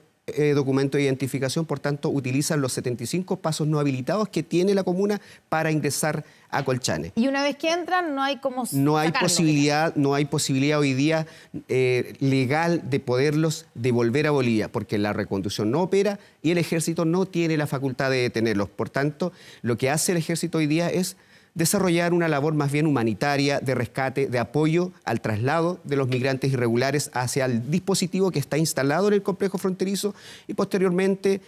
documento de identificación, por tanto utilizan los 75 pasos no habilitados que tiene la comuna para ingresar a Colchane. Y una vez que entran no hay como no hay posibilidad hoy día legal de poderlos devolver a Bolivia, porque la reconducción no opera y el Ejército no tiene la facultad de detenerlos. Por tanto, lo que hace el Ejército hoy día es desarrollar una labor más bien humanitaria, de rescate, de apoyo al traslado de los migrantes irregulares hacia el dispositivo que está instalado en el complejo fronterizo y posteriormente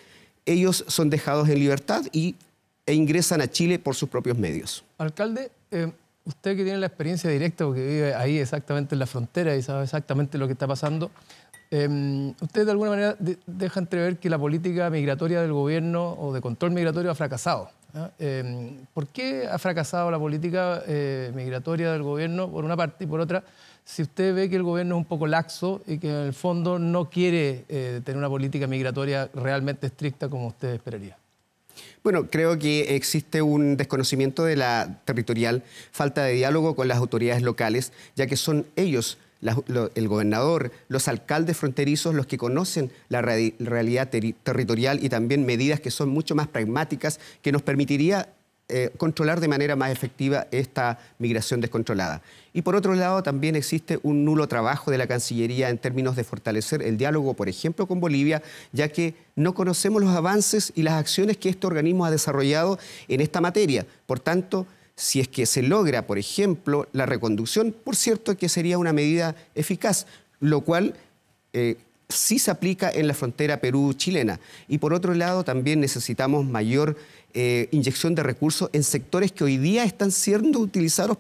ellos son dejados en libertad e ingresan a Chile por sus propios medios. Alcalde, usted que tiene la experiencia directa, porque vive ahí exactamente en la frontera y sabe exactamente lo que está pasando, usted de alguna manera deja entrever que la política migratoria del gobierno o de control migratorio ha fracasado. ¿Por qué ha fracasado la política migratoria del gobierno, por una parte, y por otra, si usted ve que el gobierno es un poco laxo y que en el fondo no quiere tener una política migratoria realmente estricta como usted esperaría? Bueno, creo que existe un desconocimiento de la territorial, falta de diálogo con las autoridades locales, ya que son ellos, el gobernador, los alcaldes fronterizos, los que conocen la realidad territorial y también medidas que son mucho más pragmáticas, que nos permitiría controlar de manera más efectiva esta migración descontrolada. Y por otro lado, también existe un nulo trabajo de la Cancillería en términos de fortalecer el diálogo, por ejemplo, con Bolivia, ya que no conocemos los avances y las acciones que este organismo ha desarrollado en esta materia. Por tanto, si es que se logra, por ejemplo, la reconducción, por cierto que sería una medida eficaz, lo cual sí se aplica en la frontera Perú-chilena. Y por otro lado, también necesitamos mayor inyección de recursos en sectores que hoy día están siendo utilizados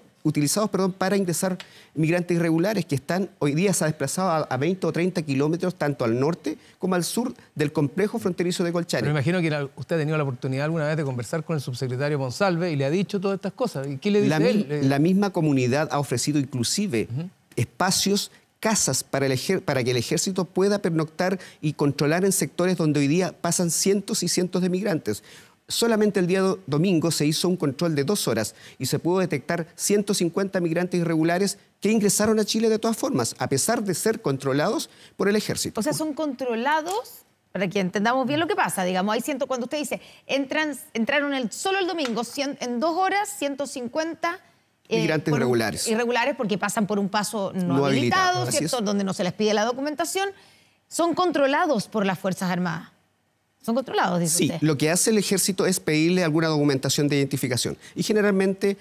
para ingresar migrantes irregulares, que están hoy día se ha desplazado a 20 o 30 kilómetros, tanto al norte como al sur del complejo fronterizo de Colchane. Pero me imagino que usted ha tenido la oportunidad alguna vez de conversar con el subsecretario Monsalve y le ha dicho todas estas cosas. ¿Y qué le dice él? La misma comunidad ha ofrecido inclusive espacios, casas para que el ejército pueda pernoctar y controlar en sectores donde hoy día pasan cientos y cientos de migrantes. Solamente el día domingo se hizo un control de 2 horas y se pudo detectar 150 migrantes irregulares que ingresaron a Chile de todas formas, a pesar de ser controlados por el ejército. O sea, son controlados, para que entendamos bien lo que pasa. Digamos, cuando usted dice, entraron solo el domingo, en 2 horas, 150... migrantes irregulares. Irregulares porque pasan por un paso no habilitado, ¿cierto? Donde no se les pide la documentación. Son controlados por las Fuerzas Armadas. Son controlados, dice usted. Sí, lo que hace el ejército es pedirle alguna documentación de identificación. Y generalmente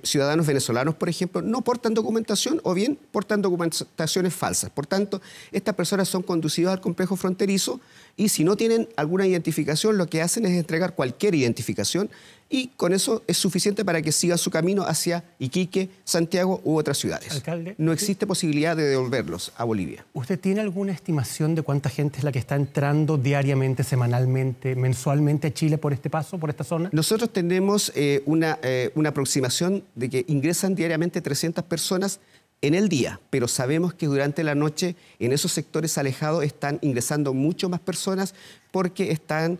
ciudadanos venezolanos, por ejemplo, no portan documentación o bien portan documentaciones falsas. Por tanto, estas personas son conducidas al complejo fronterizo y si no tienen alguna identificación, lo que hacen es entregar cualquier identificación y con eso es suficiente para que sigan su camino hacia Iquique, Santiago u otras ciudades. Alcalde, no existe posibilidad de devolverlos a Bolivia. ¿Usted tiene alguna estimación de cuánta gente es la que está entrando diariamente, semanalmente, mensualmente a Chile por este paso, por esta zona? Nosotros tenemos una aproximación de que ingresan diariamente 300 personas en el día, pero sabemos que durante la noche en esos sectores alejados están ingresando mucho más personas porque están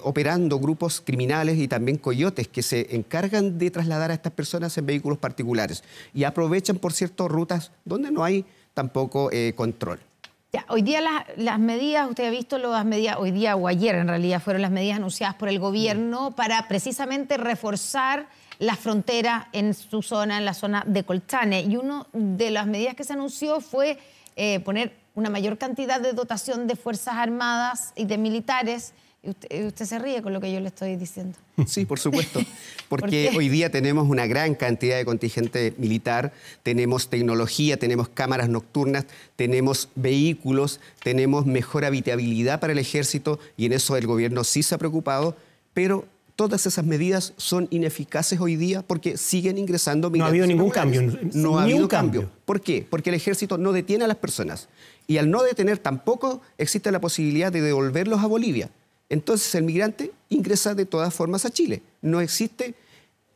operando grupos criminales y también coyotes que se encargan de trasladar a estas personas en vehículos particulares y aprovechan, por cierto, rutas donde no hay tampoco control. Ya, hoy día las medidas, usted ha visto las medidas, hoy día o ayer en realidad fueron las medidas anunciadas por el gobierno para precisamente reforzar la frontera en su zona, en la zona de Colchane. Y una de las medidas que se anunció fue poner una mayor cantidad de dotación de Fuerzas Armadas y de militares. Usted se ríe con lo que yo le estoy diciendo. Sí, por supuesto, porque hoy día tenemos una gran cantidad de contingente militar, tenemos tecnología, tenemos cámaras nocturnas, tenemos vehículos, tenemos mejor habitabilidad para el ejército y en eso el gobierno sí se ha preocupado, pero todas esas medidas son ineficaces hoy día porque siguen ingresando migrantes. No ha habido ningún cambio. No ha habido cambio. ¿Por qué? Porque el ejército no detiene a las personas y al no detener tampoco existe la posibilidad de devolverlos a Bolivia. Entonces el migrante ingresa de todas formas a Chile. No existe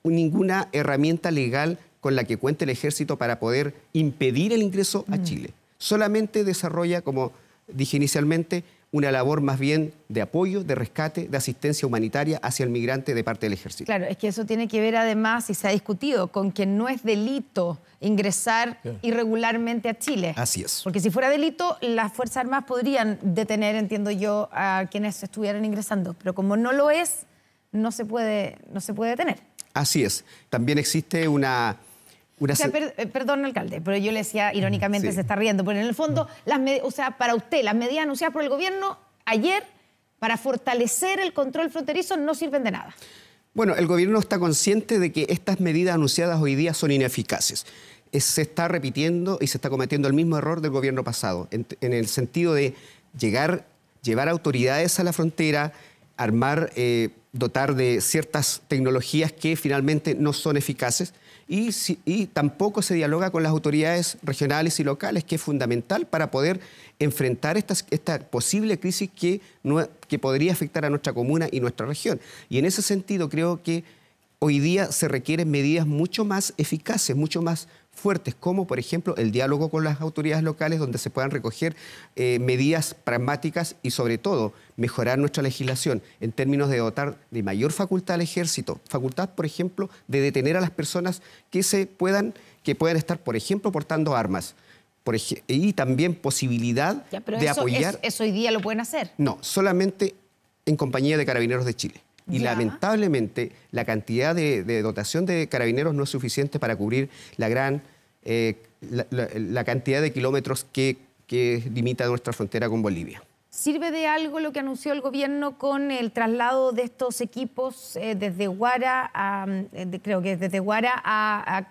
ninguna herramienta legal con la que cuente el ejército para poder impedir el ingreso a Chile. Solamente desarrolla, como dije inicialmente, una labor más bien de apoyo, de rescate, de asistencia humanitaria hacia el migrante de parte del ejército. Claro, es que eso tiene que ver además, y se ha discutido, con que no es delito ingresar irregularmente a Chile. Así es. Porque si fuera delito, las Fuerzas Armadas podrían detener, entiendo yo, a quienes estuvieran ingresando. Pero como no lo es, no se puede detener. Así es. También existe una... Perdón, alcalde, pero yo le decía, irónicamente, sí, se está riendo, pero en el fondo, para usted, las medidas anunciadas por el gobierno ayer para fortalecer el control fronterizo no sirven de nada. Bueno, el gobierno está consciente de que estas medidas anunciadas hoy día son ineficaces. Se está repitiendo y se está cometiendo el mismo error del gobierno pasado, en el sentido de llevar autoridades a la frontera, dotar de ciertas tecnologías que finalmente no son eficaces y tampoco se dialoga con las autoridades regionales y locales, que es fundamental para poder enfrentar esta posible crisis que podría afectar a nuestra comuna y nuestra región. Y en ese sentido creo que hoy día se requieren medidas mucho más eficaces, mucho más fuertes, como por ejemplo el diálogo con las autoridades locales, donde se puedan recoger medidas pragmáticas y sobre todo mejorar nuestra legislación en términos de dotar de mayor facultad al ejército, facultad por ejemplo de detener a las personas que puedan estar por ejemplo portando armas. Y también posibilidad de apoyar... ¿Eso hoy día lo pueden hacer? No, solamente en compañía de Carabineros de Chile. Y lamentablemente la cantidad de dotación de carabineros no es suficiente para cubrir la cantidad de kilómetros que limita nuestra frontera con Bolivia. ¿Sirve de algo lo que anunció el gobierno con el traslado de estos equipos desde Huara a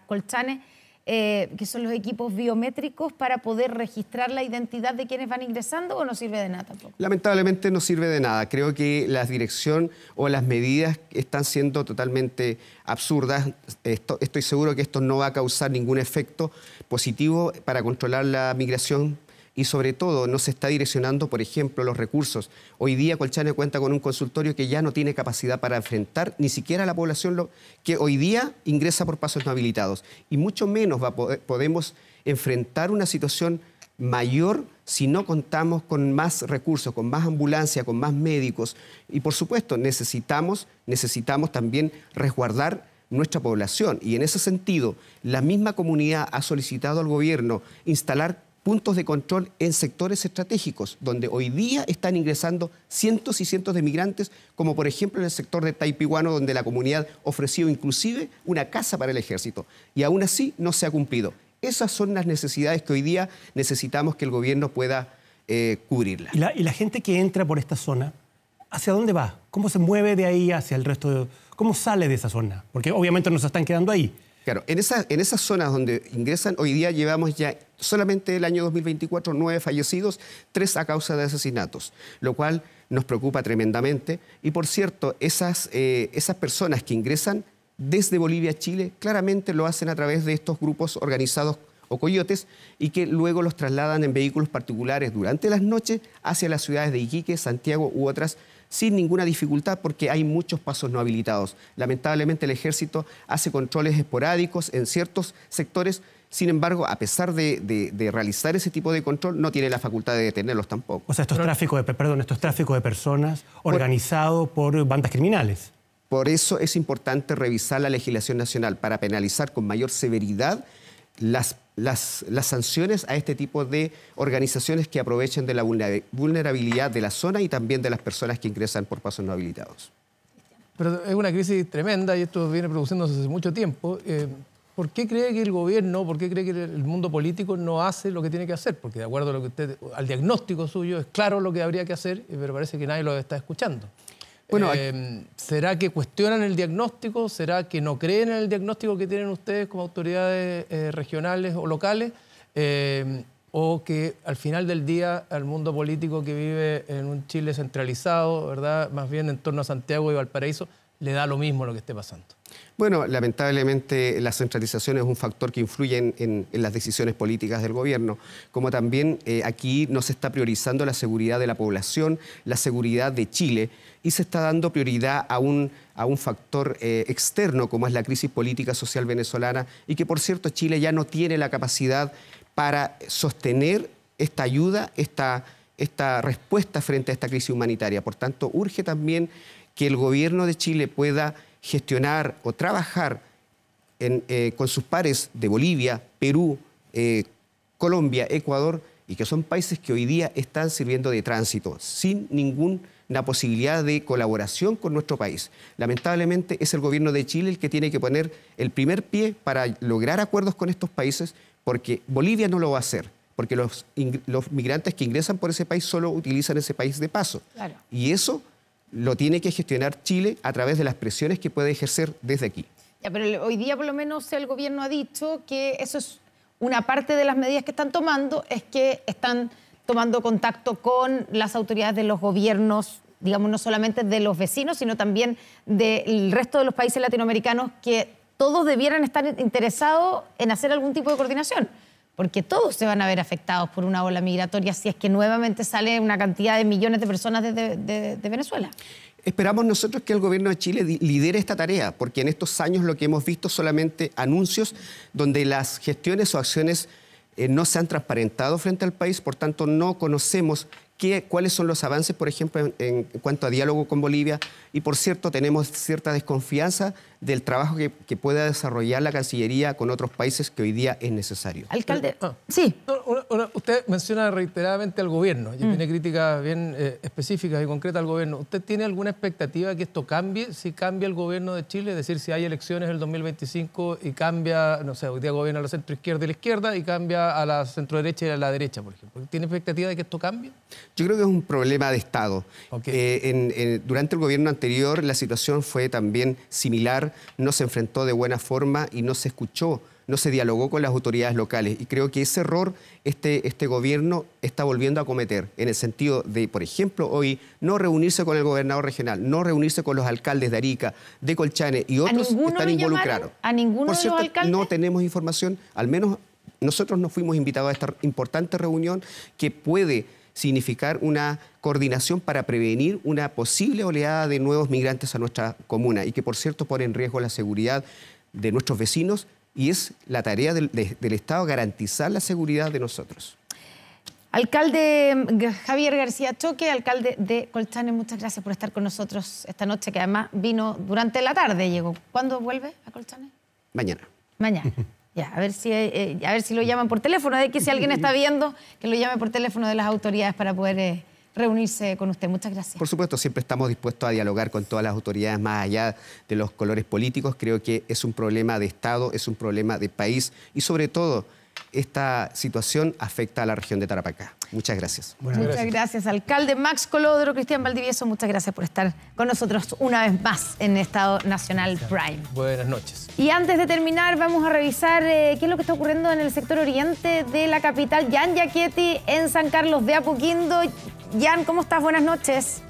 Colchane, que son los equipos biométricos para poder registrar la identidad de quienes van ingresando, o no sirve de nada tampoco? Lamentablemente no sirve de nada. Creo que la dirección o las medidas están siendo totalmente absurdas. Estoy seguro que esto no va a causar ningún efecto positivo para controlar la migración. Y sobre todo no se está direccionando, por ejemplo, los recursos. Hoy día Colchane cuenta con un consultorio que ya no tiene capacidad para enfrentar ni siquiera a la población que hoy día ingresa por pasos no habilitados. Y mucho menos podemos enfrentar una situación mayor si no contamos con más recursos, con más ambulancia, con más médicos. Y por supuesto necesitamos también resguardar nuestra población. Y en ese sentido, la misma comunidad ha solicitado al gobierno instalar puntos de control en sectores estratégicos, donde hoy día están ingresando cientos y cientos de migrantes, como por ejemplo en el sector de Taipihuano, donde la comunidad ofreció inclusive una casa para el ejército, y aún así no se ha cumplido. Esas son las necesidades que hoy día necesitamos que el gobierno pueda cubrirlas. ¿Y la gente que entra por esta zona, hacia dónde va? ¿Cómo se mueve de ahí hacia el resto? ¿Cómo sale de esa zona? Porque obviamente no se están quedando ahí. Claro, en esas zonas donde ingresan, hoy día llevamos ya solamente el año 2024 9 fallecidos, 3 a causa de asesinatos, lo cual nos preocupa tremendamente. Y por cierto, esas personas que ingresan desde Bolivia a Chile claramente lo hacen a través de estos grupos organizados o coyotes y que luego los trasladan en vehículos particulares durante las noches hacia las ciudades de Iquique, Santiago u otras, sin ninguna dificultad porque hay muchos pasos no habilitados. Lamentablemente el ejército hace controles esporádicos en ciertos sectores, sin embargo, a pesar de realizar ese tipo de control, no tiene la facultad de detenerlos tampoco. O sea, esto es tráfico de personas organizado por bandas criminales. Por eso es importante revisar la legislación nacional para penalizar con mayor severidad las sanciones a este tipo de organizaciones que aprovechen de la vulnerabilidad de la zona y también de las personas que ingresan por pasos no habilitados. Pero es una crisis tremenda y esto viene produciéndose hace mucho tiempo. ¿Por qué cree que el gobierno, por qué cree que el mundo político no hace lo que tiene que hacer? Porque de acuerdo a lo que al diagnóstico suyo es claro lo que habría que hacer, pero parece que nadie lo está escuchando. Bueno, ¿será que cuestionan el diagnóstico? ¿Será que no creen en el diagnóstico que tienen ustedes como autoridades regionales o locales? ¿O que al final del día al mundo político que vive en un Chile centralizado, ¿verdad?, más bien en torno a Santiago y Valparaíso, le da lo mismo lo que esté pasando? Bueno, lamentablemente la centralización es un factor que influye en las decisiones políticas del gobierno, como también aquí no se está priorizando la seguridad de la población, la seguridad de Chile, y se está dando prioridad a un factor externo como es la crisis política social venezolana, y que por cierto Chile ya no tiene la capacidad para sostener esta ayuda, esta respuesta frente a esta crisis humanitaria. Por tanto, urge también que el gobierno de Chile pueda gestionar o trabajar con sus pares de Bolivia, Perú, Colombia, Ecuador, y que son países que hoy día están sirviendo de tránsito, sin ninguna posibilidad de colaboración con nuestro país. Lamentablemente es el gobierno de Chile el que tiene que poner el primer pie para lograr acuerdos con estos países, porque Bolivia no lo va a hacer, porque los migrantes que ingresan por ese país solo utilizan ese país de paso. Claro. Y eso lo tiene que gestionar Chile a través de las presiones que puede ejercer desde aquí. Ya, pero hoy día por lo menos el gobierno ha dicho que eso es una parte de las medidas que están tomando, es que están tomando contacto con las autoridades de los gobiernos, digamos, no solamente de los vecinos, sino también del resto de los países latinoamericanos, que todos debieran estar interesados en hacer algún tipo de coordinación, porque todos se van a ver afectados por una ola migratoria si es que nuevamente sale una cantidad de millones de personas de Venezuela. Esperamos nosotros que el gobierno de Chile lidere esta tarea, porque en estos años lo que hemos visto solamente anuncios donde las gestiones o acciones no se han transparentado frente al país, por tanto no conocemos cuáles son los avances, por ejemplo, en cuanto a diálogo con Bolivia, y por cierto tenemos cierta desconfianza del trabajo que pueda desarrollar la Cancillería con otros países que hoy día es necesario. Alcalde, sí. usted menciona reiteradamente al gobierno y tiene críticas bien específicas y concretas al gobierno. ¿Usted tiene alguna expectativa que esto cambie si cambia el gobierno de Chile? Es decir, si hay elecciones el 2025 y cambia, no sé, hoy día gobierna la centroizquierda y la izquierda y cambia a la centroderecha y a la derecha, por ejemplo. ¿Tiene expectativa de que esto cambie? Yo creo que es un problema de Estado. Durante el gobierno anterior la situación fue también similar, no se enfrentó de buena forma y no se escuchó, no se dialogó con las autoridades locales. Y creo que ese error este gobierno está volviendo a cometer, en el sentido de, por ejemplo, hoy no reunirse con el gobernador regional, no reunirse con los alcaldes de Arica, de Colchane y otros que están involucrados. ¿A ninguno de los alcaldes? No tenemos información, al menos nosotros no fuimos invitados a esta importante reunión que puede significar una coordinación para prevenir una posible oleada de nuevos migrantes a nuestra comuna y que, por cierto, pone en riesgo la seguridad de nuestros vecinos. Y es la tarea del Estado garantizar la seguridad de nosotros. Alcalde Javier García Choque, alcalde de Colchane, muchas gracias por estar con nosotros esta noche, que además vino durante la tarde, llegó. ¿Cuándo vuelve a Colchane? Mañana. Mañana. Ya, a ver si lo llaman por teléfono. De que si alguien está viendo, que lo llame por teléfono de las autoridades para poder reunirse con usted. Muchas gracias. Por supuesto, siempre estamos dispuestos a dialogar con todas las autoridades más allá de los colores políticos. Creo que es un problema de Estado, es un problema de país y sobre todo esta situación afecta a la región de Tarapacá. Muchas gracias. Muchas gracias, alcalde Max Colodro. Cristian Valdivieso, muchas gracias por estar con nosotros una vez más en Estado Nacional Prime. Buenas noches. Y antes de terminar, vamos a revisar qué es lo que está ocurriendo en el sector oriente de la capital. Jan Giachetti en San Carlos de Apoquindo. Jan, ¿cómo estás? Buenas noches.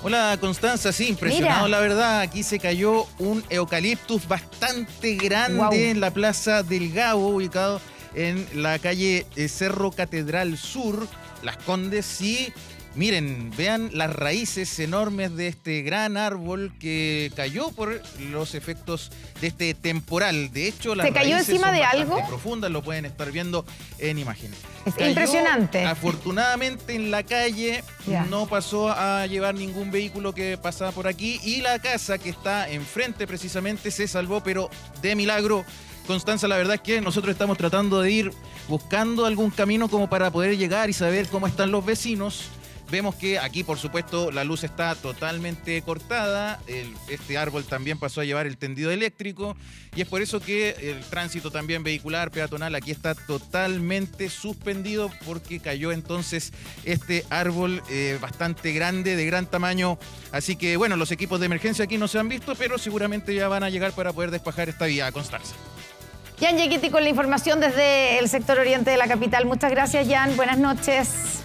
Hola, Constanza, sí, impresionado. Mira, la verdad, aquí se cayó un eucaliptus bastante grande en la Plaza del Gabo, ubicado en la calle Cerro Catedral Sur, Las Condes. Sí, miren, vean las raíces enormes de este gran árbol que cayó por los efectos de este temporal. De hecho, las raíces cayó encima de algo profundas, lo pueden estar viendo en imágenes. Es impresionante. Afortunadamente en la calle no pasó a llevar ningún vehículo que pasaba por aquí y la casa que está enfrente precisamente se salvó, pero de milagro. Constanza, la verdad es que nosotros estamos tratando de ir buscando algún camino como para poder llegar y saber cómo están los vecinos. Vemos que aquí, por supuesto, la luz está totalmente cortada. Este árbol también pasó a llevar el tendido eléctrico y es por eso que el tránsito también vehicular, peatonal, aquí está totalmente suspendido porque cayó entonces este árbol bastante grande, de gran tamaño. Así que, bueno, los equipos de emergencia aquí no se han visto, pero seguramente ya van a llegar para poder despejar esta vía, Constanza. Jan Giachetti con la información desde el sector oriente de la capital. Muchas gracias, Jan. Buenas noches.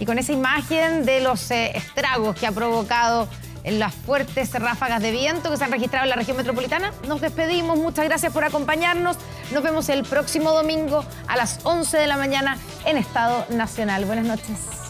Y con esa imagen de los estragos que ha provocado en las fuertes ráfagas de viento que se han registrado en la región metropolitana, nos despedimos. Muchas gracias por acompañarnos. Nos vemos el próximo domingo a las 11 de la mañana en Estado Nacional. Buenas noches.